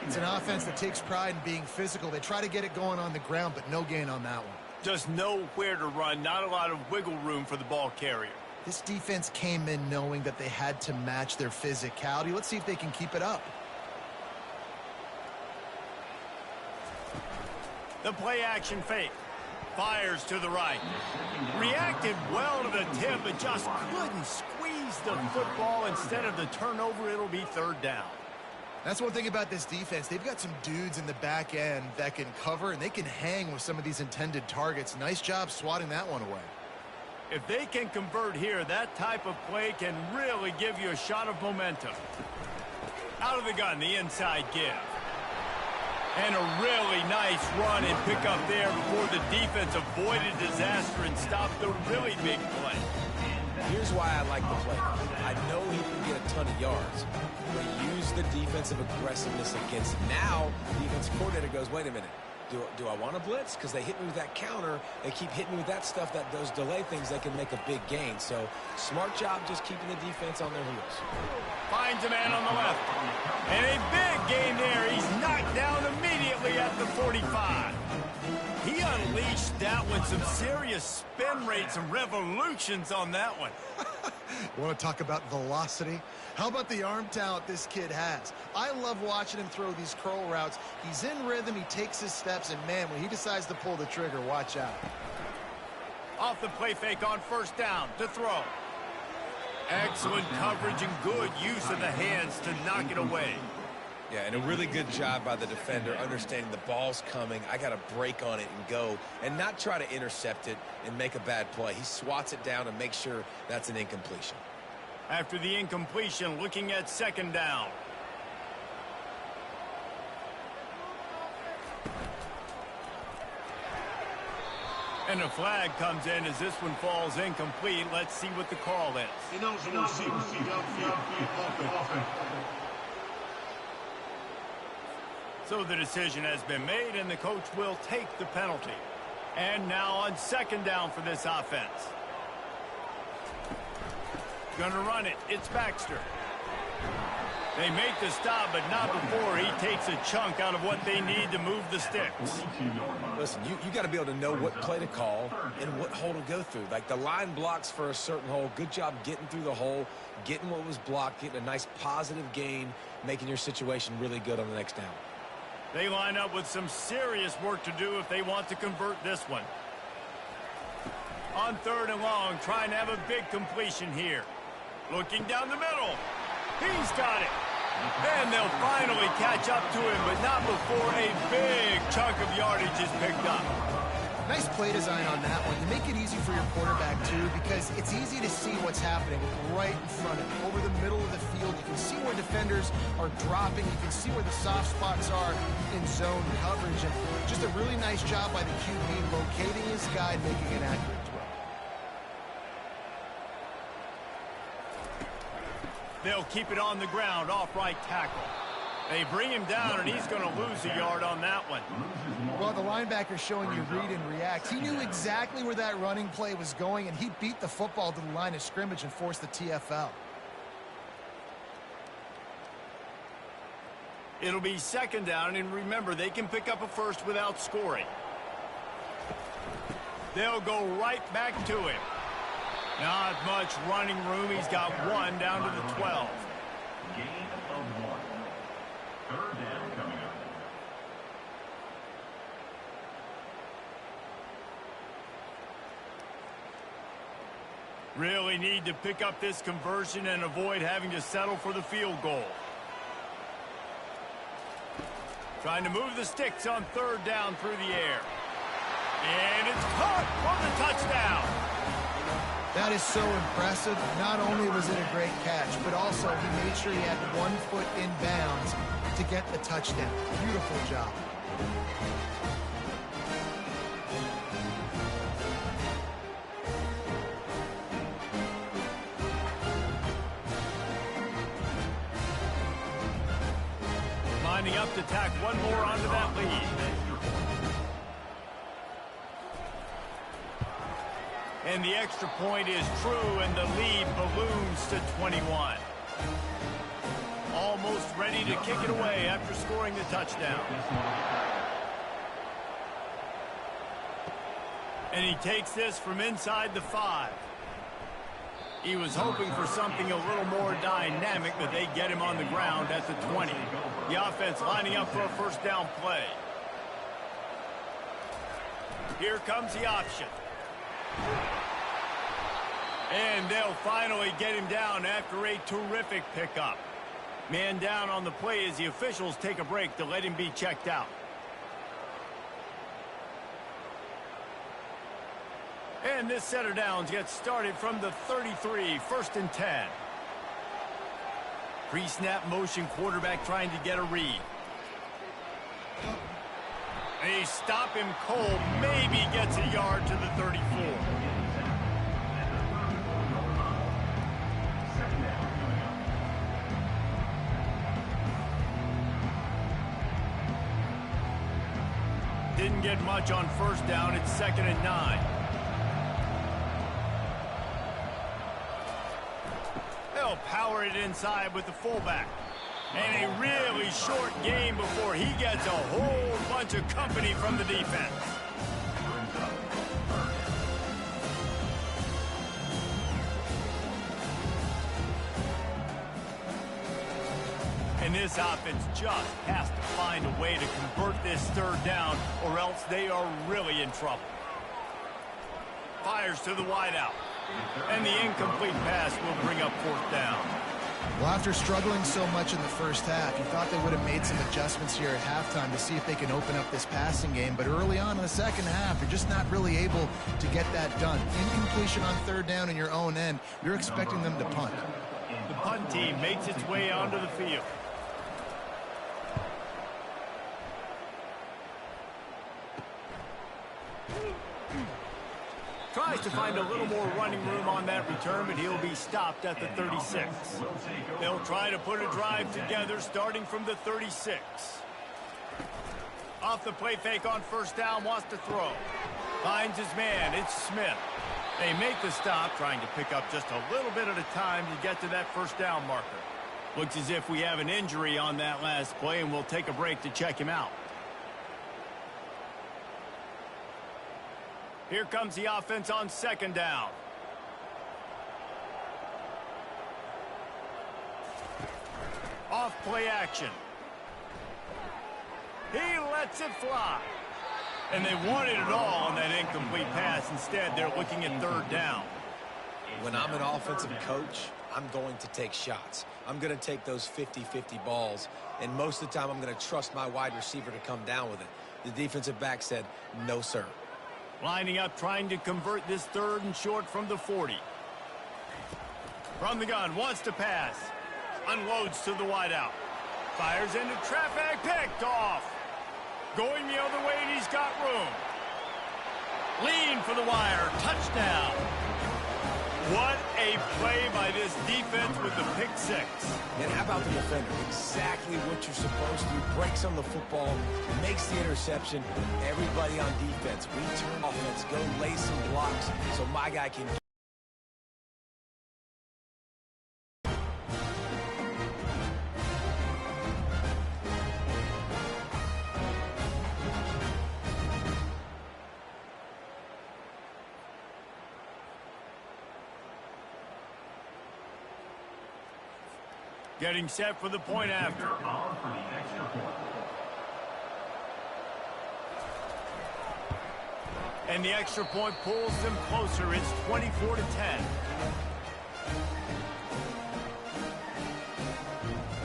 It's an offense that takes pride in being physical. They try to get it going on the ground, but no gain on that one. Just nowhere to run, not a lot of wiggle room for the ball carrier. This defense came in knowing that they had to match their physicality. Let's see if they can keep it up. The play action fake. Fires to the right. Reacted well to the tip, but just couldn't squeeze the football. Instead of the turnover, it'll be 3rd down. That's one thing about this defense. They've got some dudes in the back end that can cover, and they can hang with some of these intended targets. Nice job swatting that one away. If they can convert here, that type of play can really give you a shot of momentum. Out of the gun, the inside give. And a really nice run and pick up there before the defense avoided disaster and stopped the really big play. Here's why I like the play. I know he can get a ton of yards, but use the defensive aggressiveness against him. Now, the defensive coordinator goes, wait a minute. Do I want to blitz? Because they hit me with that counter. They keep hitting me with that stuff, those delay things, they can make a big gain. So smart job just keeping the defense on their heels. Finds a man on the left. And a big gain there. He's knocked down immediately at the 45. He unleashed that one. Some serious spin rates, some revolutions on that one. You want to talk about velocity? How about the arm talent this kid has? I love watching him throw these curl routes. He's in rhythm, he takes his steps, and man, when he decides to pull the trigger, watch out. Off the play fake on first down to throw. Excellent coverage and good use of the hands to knock it away. Yeah, and a really good job by the defender understanding the ball's coming. I got to break on it and go and not try to intercept it and make a bad play. He swats it down and makes sure that's an incompletion. After the incompletion, looking at second down. And a flag comes in as this one falls incomplete. Let's see what the call is. So the decision has been made, and the coach will take the penalty. And now on second down for this offense. Gonna run it. It's Baxter. They make the stop, but not before he takes a chunk out of what they need to move the sticks. Listen, you got to be able to know what play to call and what hole to go through. Like the line blocks for a certain hole. Good job getting through the hole, getting what was blocked, getting a nice positive gain, making your situation really good on the next down. They line up with some serious work to do if they want to convert this one. On third and long, trying to have a big completion here. Looking down the middle. He's got it. And they'll finally catch up to him, but not before a big chunk of yardage is picked up. Nice play design on that one. You make it easy for your quarterback, too, because it's easy to see what's happening right in front of you. Over the middle of the field, you can see where defenders are dropping. You can see where the soft spots are in zone coverage. And just a really nice job by the QB locating his guy and making an accurate throw. They'll keep it on the ground, off right tackle. They bring him down, and he's going to lose a yard on that one. Well, the linebacker's showing you read and react. He knew exactly where that running play was going, and he beat the football to the line of scrimmage and forced the TFL. It'll be second down, and remember, they can pick up a first without scoring. They'll go right back to him. Not much running room. He's got one down to the 12. Gain of 1. Third down coming up. Really need to pick up this conversion and avoid having to settle for the field goal. Trying to move the sticks on third down through the air. And it's caught for the touchdown. That is so impressive. Not only was it a great catch, but also he made sure he had 1 foot in bounds to get the touchdown. Beautiful job. Lining up to tack one more onto that lead. And the extra point is true, and the lead balloons to 21. Almost ready to kick it away after scoring the touchdown. And he takes this from inside the 5. He was hoping for something a little more dynamic, but they get him on the ground at the 20. The offense lining up for a first down play. Here comes the option. And they'll finally get him down after a terrific pickup. Man down on the play as the officials take a break to let him be checked out. And this set of downs gets started from the 33, first and 10. Pre-snap motion, quarterback trying to get a read. They stop him cold, maybe gets a yard to the 34. didn't get much on first down. It's 2nd and 9. They'll power it inside with the fullback. And a really short game before he gets a whole bunch of company from the defense. And this offense just has to find a way to convert this 3rd down, or else they are really in trouble. Fires to the wideout. And the incomplete pass will bring up 4th down. Well, after struggling so much in the first half, you thought they would have made some adjustments here at halftime to see if they can open up this passing game. But early on in the second half, you're just not really able to get that done. Incompletion on 3rd down in your own end, you're expecting them to punt. The punt team makes its way onto the field. Tries to find a little more running room on that return, but he'll be stopped at the 36. They'll try to put a drive together starting from the 36. Off the play fake on first down, wants to throw. Finds his man, it's Smith. They make the stop, trying to pick up just a little bit at a time to get to that first down marker. Looks as if we have an injury on that last play, and we'll take a break to check him out. Here comes the offense on 2nd down. Off play action. He lets it fly. And they wanted it all on that incomplete pass. Instead, they're looking at 3rd down. When I'm an offensive coach, I'm going to take shots. I'm going to take those 50-50 balls. And most of the time, I'm going to trust my wide receiver to come down with it. The defensive back said, no, sir. Lining up, trying to convert this 3rd and short from the 40. From the gun, wants to pass. Unloads to the wideout. Fires into traffic, picked off. Going the other way, and he's got room. Lean for the wire, touchdown. What a play by this defense with the pick 6. And how about the defender? Exactly what you're supposed to. Breaks on the football, makes the interception. Everybody on defense, return offense, go lay some blocks so my guy can... Getting set for the point after. And the extra point pulls them closer. It's 24-10.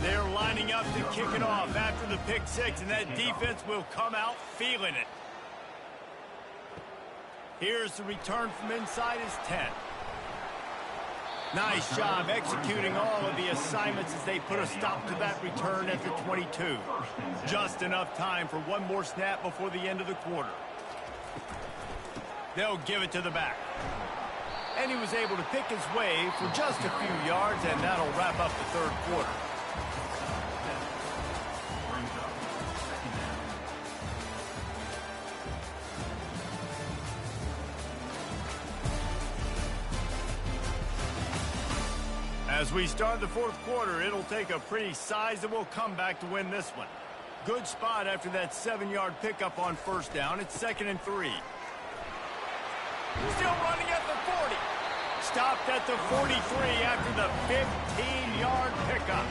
They're lining up to kick it off after the pick 6, and that defense will come out feeling it. Here's the return from inside his 10. Nice job executing all of the assignments as they put a stop to that return at the 22. Just enough time for one more snap before the end of the quarter. They'll give it to the back. And he was able to pick his way for just a few yards, and that'll wrap up the 3rd quarter. As we start the 4th quarter, it'll take a pretty sizable comeback to win this one. Good spot after that 7-yard pickup on first down. It's 2nd and 3. Still running at the 40. Stopped at the 43 after the 15-yard pickup.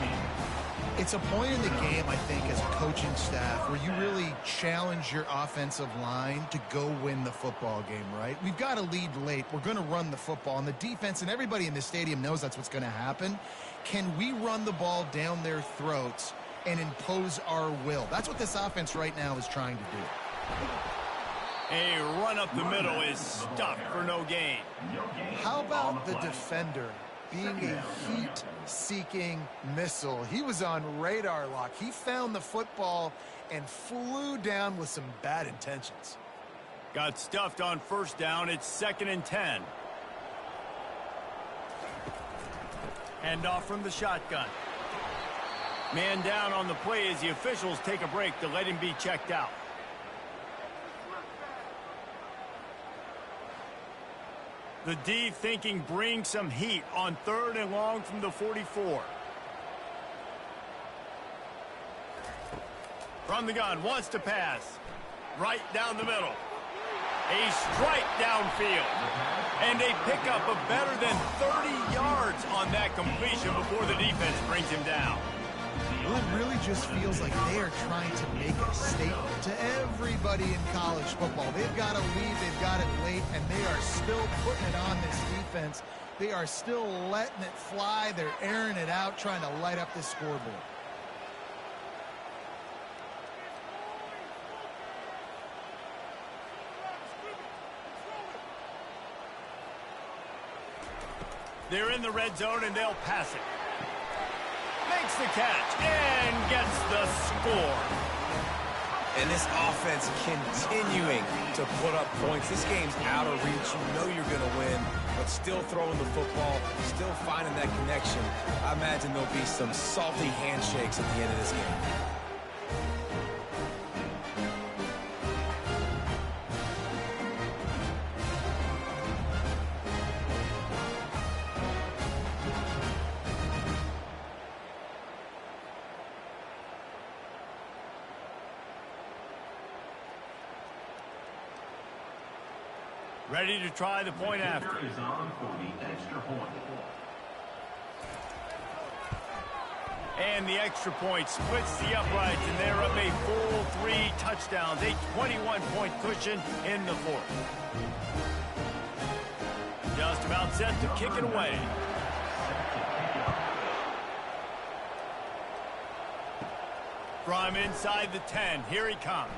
It's a point in the game, I think, as a coaching staff where you really challenge your offensive line to go win the football game, right? We've got to lead late. We're going to run the football. And the defense and everybody in the stadium knows that's what's going to happen. Can we run the ball down their throats and impose our will? That's what this offense right now is trying to do. A run up the middle is stuffed for no gain. How about the defender being a heat-seeking missile? He was on radar lock. He found the football and flew down with some bad intentions. Got stuffed on first down. It's 2nd and 10. Handoff from the shotgun. Man down on the play as the officials take a break to let him be checked out. The D thinking bring some heat on 3rd and long from the 44. From the gun, wants to pass. Right down the middle. A strike downfield. And a pickup of better than 30 yards on that completion before the defense brings him down. Well, it really just feels like they are trying to make a statement to everybody in college football. They've got a lead, they've got it late, and they are still putting it on this defense. They are still letting it fly. They're airing it out, trying to light up the scoreboard. They're in the red zone, and they'll pass it. Makes the catch and gets the score. And this offense continuing to put up points. This game's out of reach. You know you're going to win, but still throwing the football, still finding that connection. I imagine there'll be some salty handshakes at the end of this game. Ready to try the point after. Is on for the extra point. And the extra point splits the uprights, and they're up a full 3 touchdowns, a 21-point cushion in the 4th. Just about set to kick it away. From inside the 10, here he comes.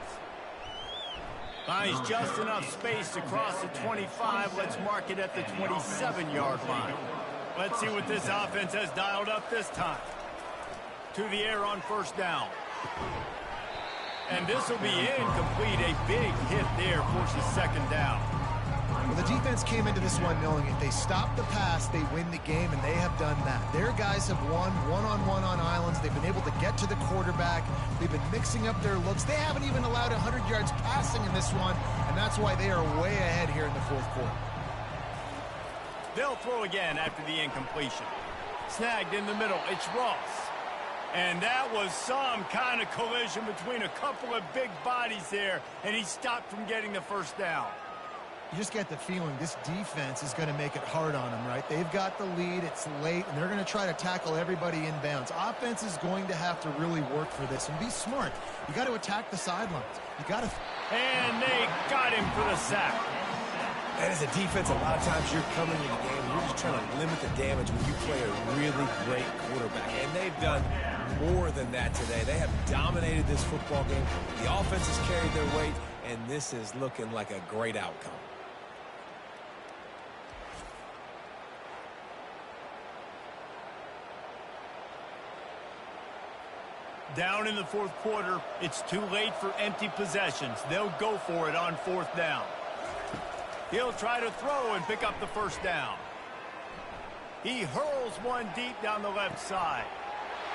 Finds just enough space to cross the 25. Let's mark it at the 27-yard line. Let's see what this offense has dialed up this time. To the air on 1st down. And this will be incomplete. A big hit there forces 2nd down. Well, the defense came into this one knowing if they stop the pass, they win the game, and they have done that. Their guys have won one-on-one on islands. They've been able to get to the quarterback. They've been mixing up their looks. They haven't even allowed 100 yards passing in this one, and that's why they are way ahead here in the 4th quarter. They'll throw again after the incompletion. Snagged in the middle. It's Ross. And that was some kind of collision between a couple of big bodies there, and he stopped from getting the 1st down. You just get the feeling this defense is going to make it hard on them, right? They've got the lead, it's late, and they're going to try to tackle everybody inbounds. Offense is going to have to really work for this and be smart. You got to attack the sidelines. You got to... And they got him for the sack. And as a defense, a lot of times you're coming in the game, you're just trying to limit the damage when you play a really great quarterback. And they've done more than that today. They have dominated this football game. The offense has carried their weight, and this is looking like a great outcome. Down in the 4th quarter, it's too late for empty possessions. They'll go for it on 4th down. He'll try to throw and pick up the 1st down. He hurls one deep down the left side.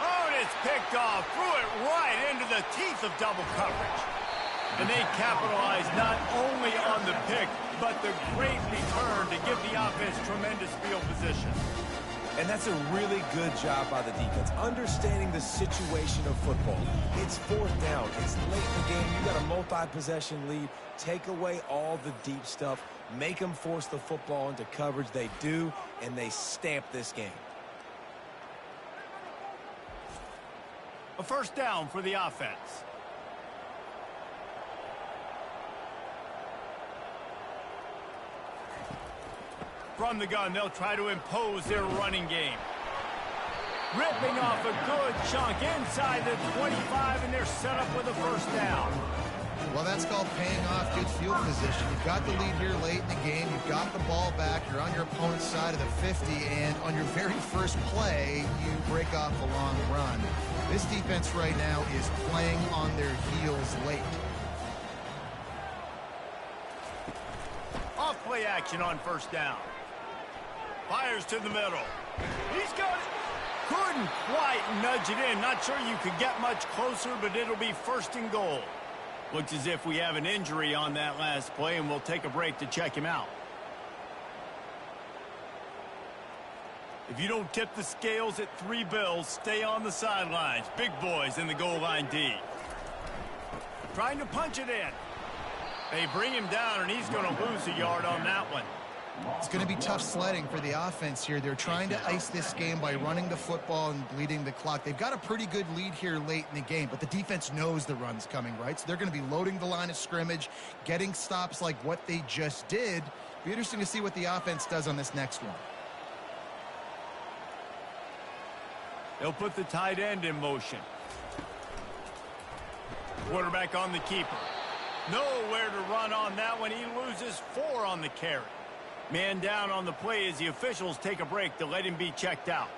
Oh, and it's picked off. Threw it right into the teeth of double coverage. And they capitalize not only on the pick, but the great return to give the offense tremendous field position. And that's a really good job by the defense, understanding the situation of football. It's 4th down. It's late in the game. You got a multi-possession lead. Take away all the deep stuff. Make them force the football into coverage. They do, and they stamp this game. A 1st down for the offense. From the gun, they'll try to impose their running game. Ripping off a good chunk inside the 25, and they're set up with a 1st down. Well, that's called paying off good field position. You've got the lead here late in the game. You've got the ball back. You're on your opponent's side of the 50, and on your very first play, you break off a long run. This defense right now is playing on their heels late. Off play action on 1st down. Fires to the middle. He's got it. Couldn't quite nudge it in. Not sure you could get much closer, but it'll be 1st and goal. Looks as if we have an injury on that last play, and we'll take a break to check him out. If you don't tip the scales at 3 bills, stay on the sidelines. Big boys in the goal line D. Trying to punch it in. They bring him down, and he's going to lose a yard on that one. It's going to be tough sledding for the offense here. They're trying to ice this game by running the football and bleeding the clock. They've got a pretty good lead here late in the game, but the defense knows the run's coming, right? So they're going to be loading the line of scrimmage, getting stops like what they just did. Be interesting to see what the offense does on this next one. They'll put the tight end in motion. Quarterback on the keeper. Nowhere to run on that one. He loses 4 on the carry. Man down on the play as the officials take a break to let him be checked out.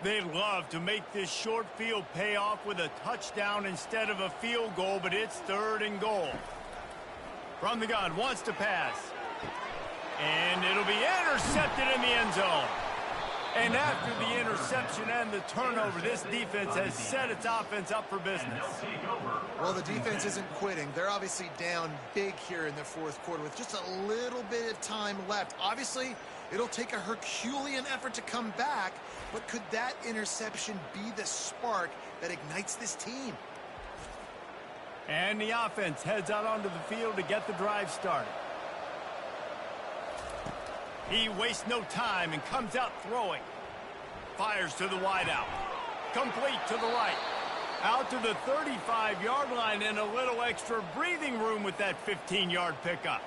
They'd love to make this short field pay off with a touchdown instead of a field goal, but it's 3rd and goal. From the gun, wants to pass. And it'll be intercepted in the end zone. And after the interception and the turnover, this defense has set its offense up for business. Well, the defense isn't quitting. They're obviously down big here in the 4th quarter with just a little bit of time left. Obviously, it'll take a Herculean effort to come back, but could that interception be the spark that ignites this team? And the offense heads out onto the field to get the drive started. He wastes no time and comes out throwing. Fires to the wideout. Complete to the right. Out to the 35-yard line and a little extra breathing room with that 15-yard pickup.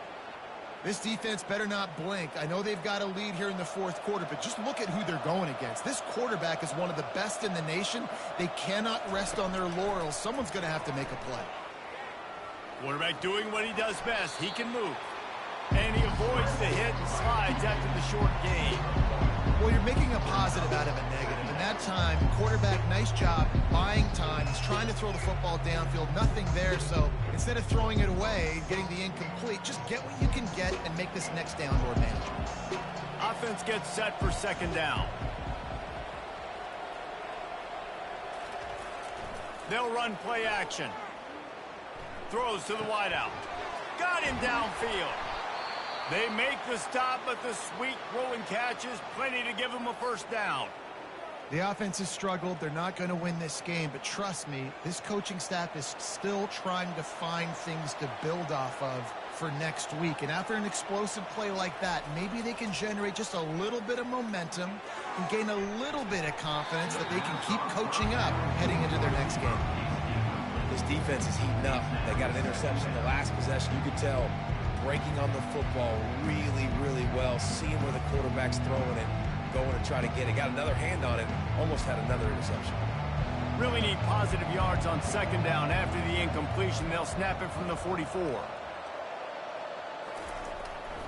This defense better not blink. I know they've got a lead here in the 4th quarter, but just look at who they're going against. This quarterback is one of the best in the nation. They cannot rest on their laurels. Someone's going to have to make a play. Quarterback doing what he does best. He can move. And he avoids the hit and slides after the short gain. Well, you're making a positive out of a negative. And that time, quarterback, nice job buying time. He's trying to throw the football downfield. Nothing there, so instead of throwing it away, getting the incomplete, just get what you can get and make this next down more manageable. Offense gets set for 2nd down. They'll run play action. Throws to the wideout. Got him downfield. They make the stop, but the sweet throw and catch is plenty to give them a 1st down. The offense has struggled. They're not going to win this game, but trust me, this coaching staff is still trying to find things to build off of for next week. And after an explosive play like that, maybe they can generate just a little bit of momentum and gain a little bit of confidence that they can keep coaching up heading into their next game. This defense is heating up. They got an interception the last possession. You could tell breaking on the football really, really well, seeing where the quarterback's throwing it, going to try to get it. Got another hand on it, almost had another interception. Really need positive yards on 2nd down. After the incompletion, they'll snap it from the 44.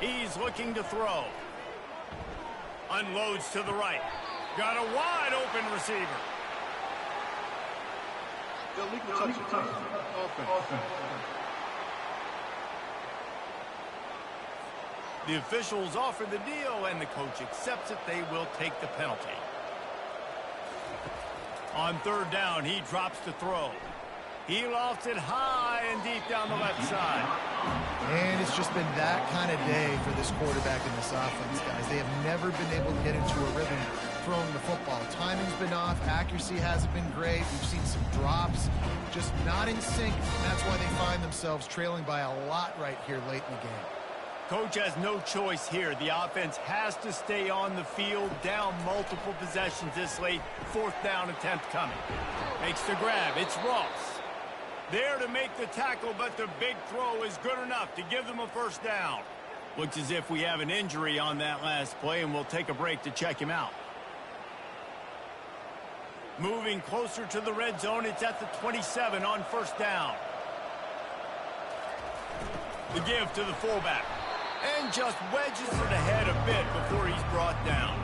He's looking to throw. Unloads to the right. Got a wide open receiver. Illegal touch. Offense. The officials offer the deal, and the coach accepts it. They will take the penalty. On 3rd down, he drops to throw. He lofts it high and deep down the left side. And it's just been that kind of day for this quarterback and this offense, guys. They have never been able to get into a rhythm throwing the football. Timing's been off. Accuracy hasn't been great. We've seen some drops. Just not in sync. And that's why they find themselves trailing by a lot right here late in the game. Coach has no choice here. The offense has to stay on the field, down multiple possessions this late. 4th down attempt coming. Makes the grab. It's Ross. There to make the tackle, but the big throw is good enough to give them a 1st down. Looks as if we have an injury on that last play, and we'll take a break to check him out. Moving closer to the red zone, it's at the 27 on 1st down. The give to the fullback. And just wedges it ahead a bit before he's brought down.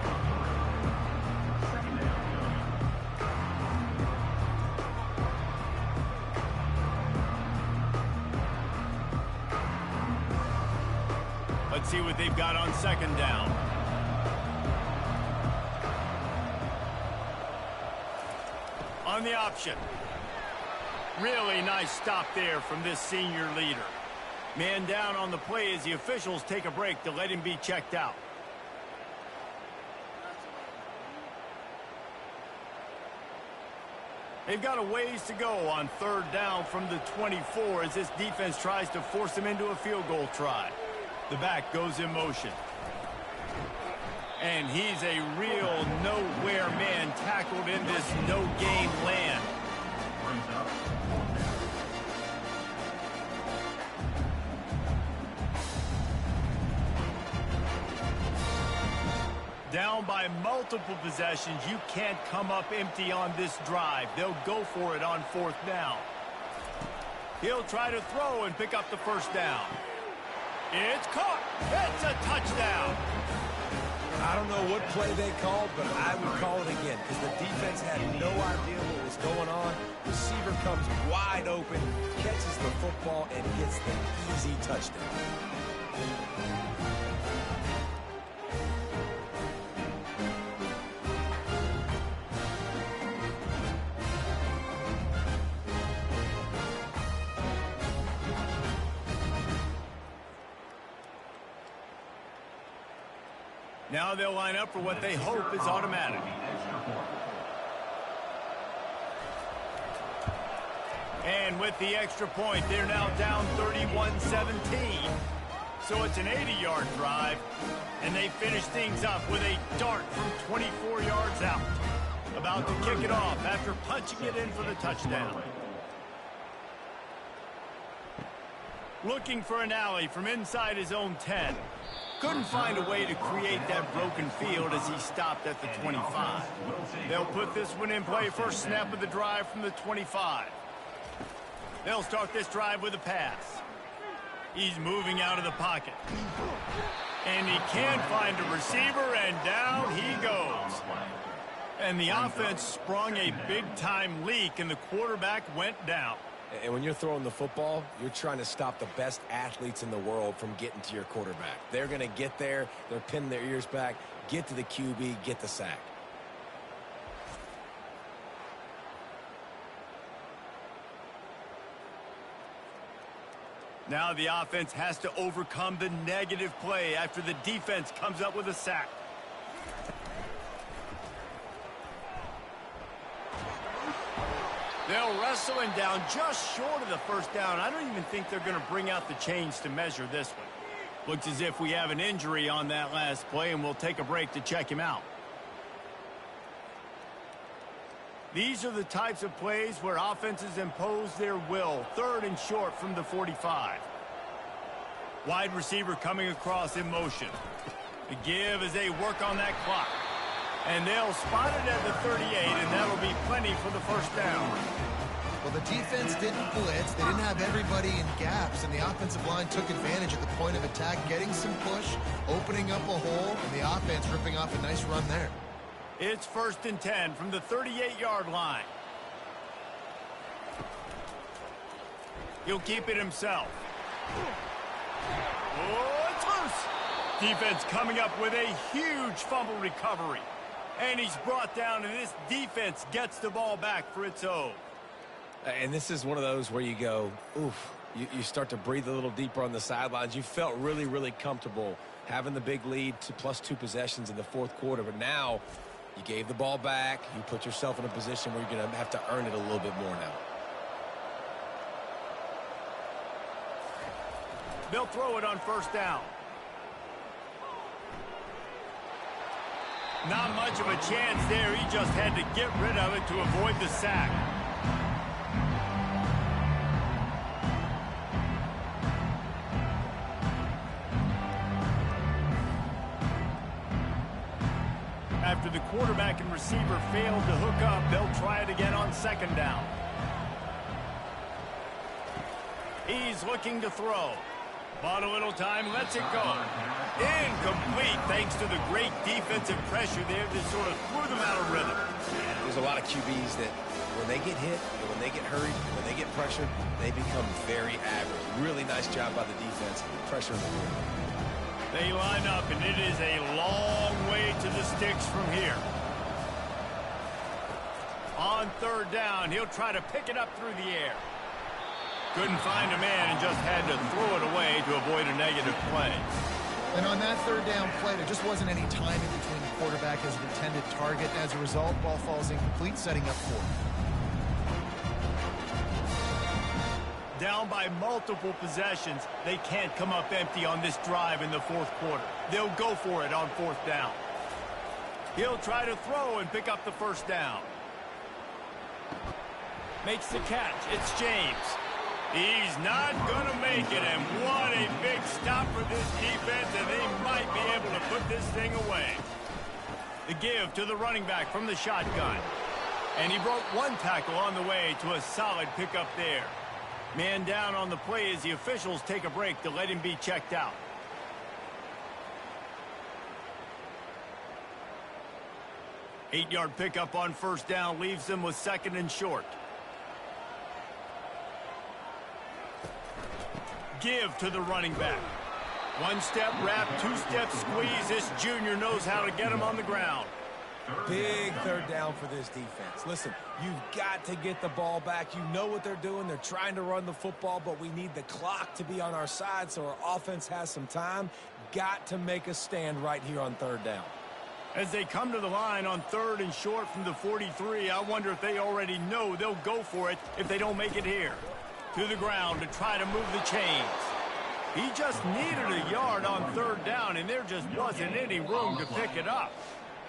Let's see what they've got on 2nd down. On the option. Really nice stop there from this senior leader. Man down on the play as the officials take a break to let him be checked out. They've got a ways to go on third down from the 24 as this defense tries to force them into a field goal try. The back goes in motion. And he's a real nowhere man tackled in this no-gain land. Down by multiple possessions, you can't come up empty on this drive. They'll go for it on fourth down. He'll try to throw and pick up the first down. It's caught. It's a touchdown. I don't know what play they called, but I would call it again because the defense had no idea what was going on. Receiver comes wide open, catches the football, and gets the easy touchdown. Now they'll line up for what they hope is automatic. And with the extra point, they're now down 31-17. So it's an 80-yard drive, and they finish things up with a dart from 24 yards out. About to kick it off after punching it in for the touchdown. Looking for an alley from inside his own 10. Couldn't find a way to create that broken field as he stopped at the 25. They'll put this one in play first snap of the drive from the 25. They'll start this drive with a pass. He's moving out of the pocket. And he can't find a receiver, and down he goes. And the offense sprung a big-time leak, and the quarterback went down. And when you're throwing the football, you're trying to stop the best athletes in the world from getting to your quarterback. They're going to get there. They're pinning their ears back, get to the QB, get the sack. Now the offense has to overcome the negative play after the defense comes up with a sack. They'll wrestle him down just short of the first down. I don't even think they're going to bring out the chains to measure this one. Looks as if we have an injury on that last play, and we'll take a break to check him out. These are the types of plays where offenses impose their will. Third and short from the 45. Wide receiver coming across in motion. The give as they work on that clock. And they'll spot it at the 38, and that'll be plenty for the first down. Well, the defense didn't blitz. They didn't have everybody in gaps, and the offensive line took advantage at the point of attack, getting some push, opening up a hole, and the offense ripping off a nice run there. It's 1st and 10 from the 38-yard line. He'll keep it himself. Oh, it's loose. Defense coming up with a huge fumble recovery. And he's brought down, and this defense gets the ball back for its own. And this is one of those where you go, oof, you start to breathe a little deeper on the sidelines. You felt really, really comfortable having the big lead to +2 possessions in the fourth quarter. But now you gave the ball back. You put yourself in a position where you're going to have to earn it a little bit more now. They'll throw it on first down. Not much of a chance there. He just had to get rid of it to avoid the sack. After the quarterback and receiver failed to hook up, they'll try it again on second down. He's looking to throw. Bought a little time, lets it go. Incomplete thanks to the great defensive pressure there that sort of threw them out of rhythm. There's a lot of QBs that when they get hit, and when they get hurried, when they get pressured, they become very average. Really nice job by the defense, pressuring the quarterback. They line up, and it is a long way to the sticks from here. On third down, he'll try to pick it up through the air. Couldn't find a man and just had to throw it away to avoid a negative play. And on that third down play, there just wasn't any timing between the quarterback and his intended target. As a result, ball falls incomplete, setting up fourth. Down by multiple possessions, they can't come up empty on this drive in the fourth quarter. They'll go for it on fourth down. He'll try to throw and pick up the first down. Makes the catch. It's James. He's not going to make it, and what a big stop for this defense, and they might be able to put this thing away. The give to the running back from the shotgun. And he broke one tackle on the way to a solid pickup there. Man down on the play as the officials take a break to let him be checked out. Eight-yard pickup on first down leaves them with second and short. Give to the running back. One-step wrap, two-step squeeze. This junior knows how to get him on the ground. Big third down for this defense. Listen, you've got to get the ball back. You know what they're doing. They're trying to run the football, but we need the clock to be on our side so our offense has some time. Got to make a stand right here on third down. As they come to the line on third and short from the 43, I wonder if they already know they'll go for it if they don't make it here. To the ground to try to move the chains. He just needed a yard on third down, and there just wasn't any room to pick it up.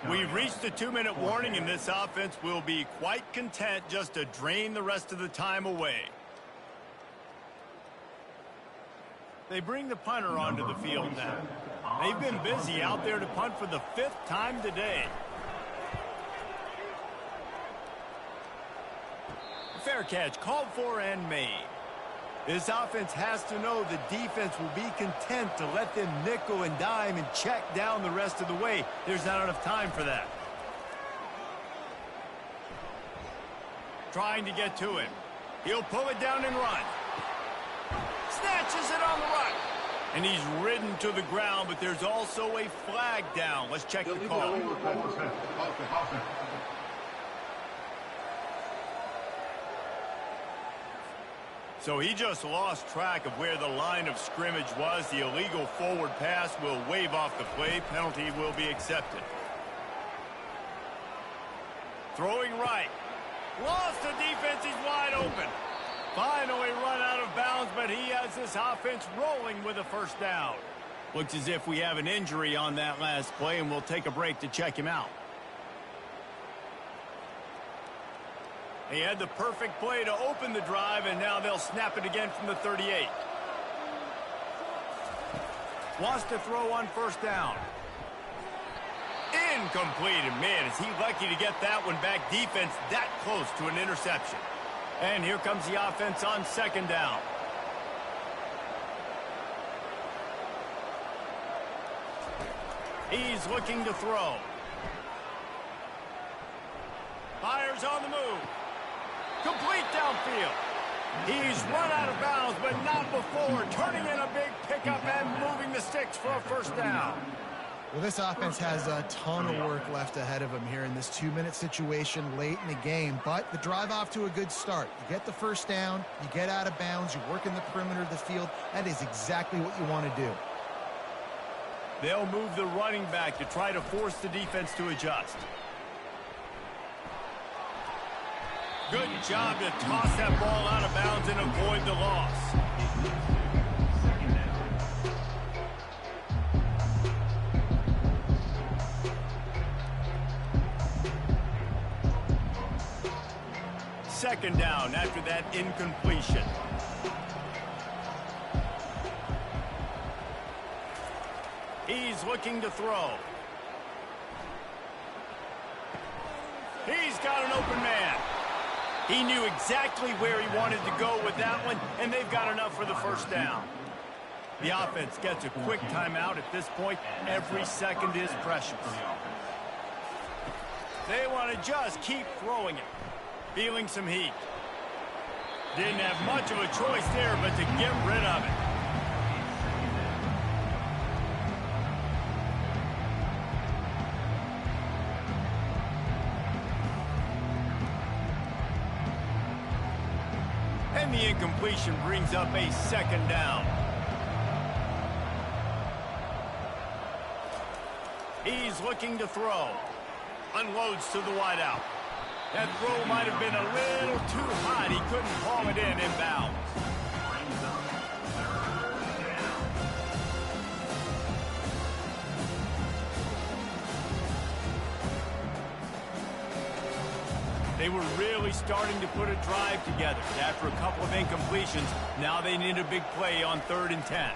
We've reached the 2-minute warning, and this offense will be quite content just to drain the rest of the time away. They bring the punter onto the field now. They've been busy out there to punt for the 5th time today. Fair catch called for and made. This offense has to know the defense will be content to let them nickel and dime and check down the rest of the way. There's not enough time for that. Trying to get to him. He'll pull it down and run. Snatches it on the run. And he's ridden to the ground, but there's also a flag down. Let's check the call. So he just lost track of where the line of scrimmage was. The illegal forward pass will wave off the play. Penalty will be accepted. Throwing right. Lost the defense. He's wide open. Finally run out of bounds, but he has this offense rolling with a first down. Looks as if we have an injury on that last play, and we'll take a break to check him out. He had the perfect play to open the drive, and now they'll snap it again from the 38. Wants to throw on first down. Incomplete, and man, is he lucky to get that one back. Defense that close to an interception. And here comes the offense on second down. He's looking to throw. Fires on the move. Complete downfield. He's run out of bounds, but not before. Turning in a big pickup and moving the sticks for a first down. Well, this offense has a ton of work left ahead of them here in this 2-minute situation late in the game, but the drive off to a good start. You get the first down, you get out of bounds, you work in the perimeter of the field. That is exactly what you want to do. They'll move the running back to try to force the defense to adjust. Good job to toss that ball out of bounds and avoid the loss. Second down after that incompletion. He's looking to throw. He's got an open man. He knew exactly where he wanted to go with that one, and they've got enough for the first down. The offense gets a quick timeout at this point. Every second is precious. They want to just keep throwing it. Feeling some heat. Didn't have much of a choice there, but to get rid of it. And And the incompletion brings up a second down. He's looking to throw. Unloads to the wideout. That throw might have been a little too hot. He couldn't haul it in inbounds. They were really starting to put a drive together. After a couple of incompletions, now they need a big play on 3rd and 10.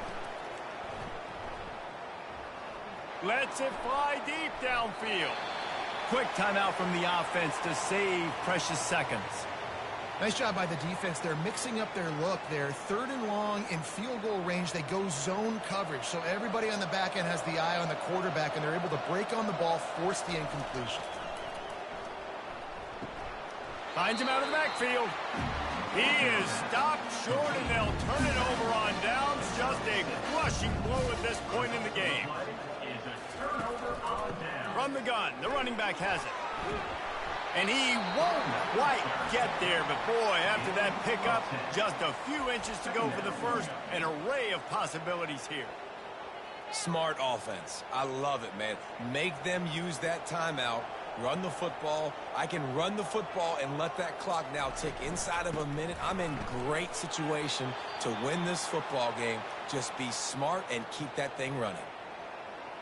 Lets it fly deep downfield. Quick timeout from the offense to save precious seconds. Nice job by the defense. They're mixing up their look. They're 3rd and long in field goal range. They go zone coverage. So everybody on the back end has the eye on the quarterback, and they're able to break on the ball, force the incompletion. Finds him out of the backfield. He is stopped short, and they'll turn it over on downs. Just a crushing blow at this point in the game. From the gun, the running back has it. And he won't quite get there, but boy, after that pickup, just a few inches to go for the first. An array of possibilities here. Smart offense. I love it, man. Make them use that timeout. Run the football. I can run the football and let that clock now tick inside of a minute. I'm in great situation to win this football game. Just be smart and keep that thing running.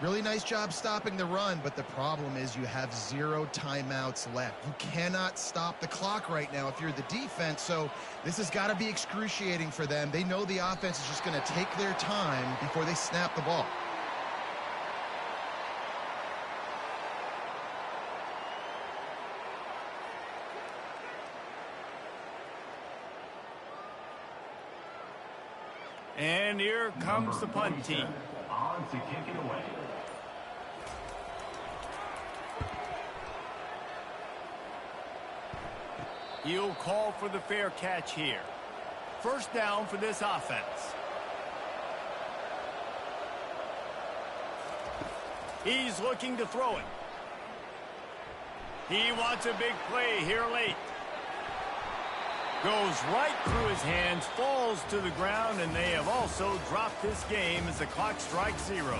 Really nice job stopping the run, but the problem is you have 0 timeouts left. You cannot stop the clock right now if you're the defense, so this has got to be excruciating for them. They know the offense is just going to take their time before they snap the ball. And here comes the punt team. On to kick it away. He'll call for the fair catch here. First down for this offense. He's looking to throw it. He wants a big play here late. Goes right through his hands, falls to the ground, and they have also dropped this game as the clock strikes 0.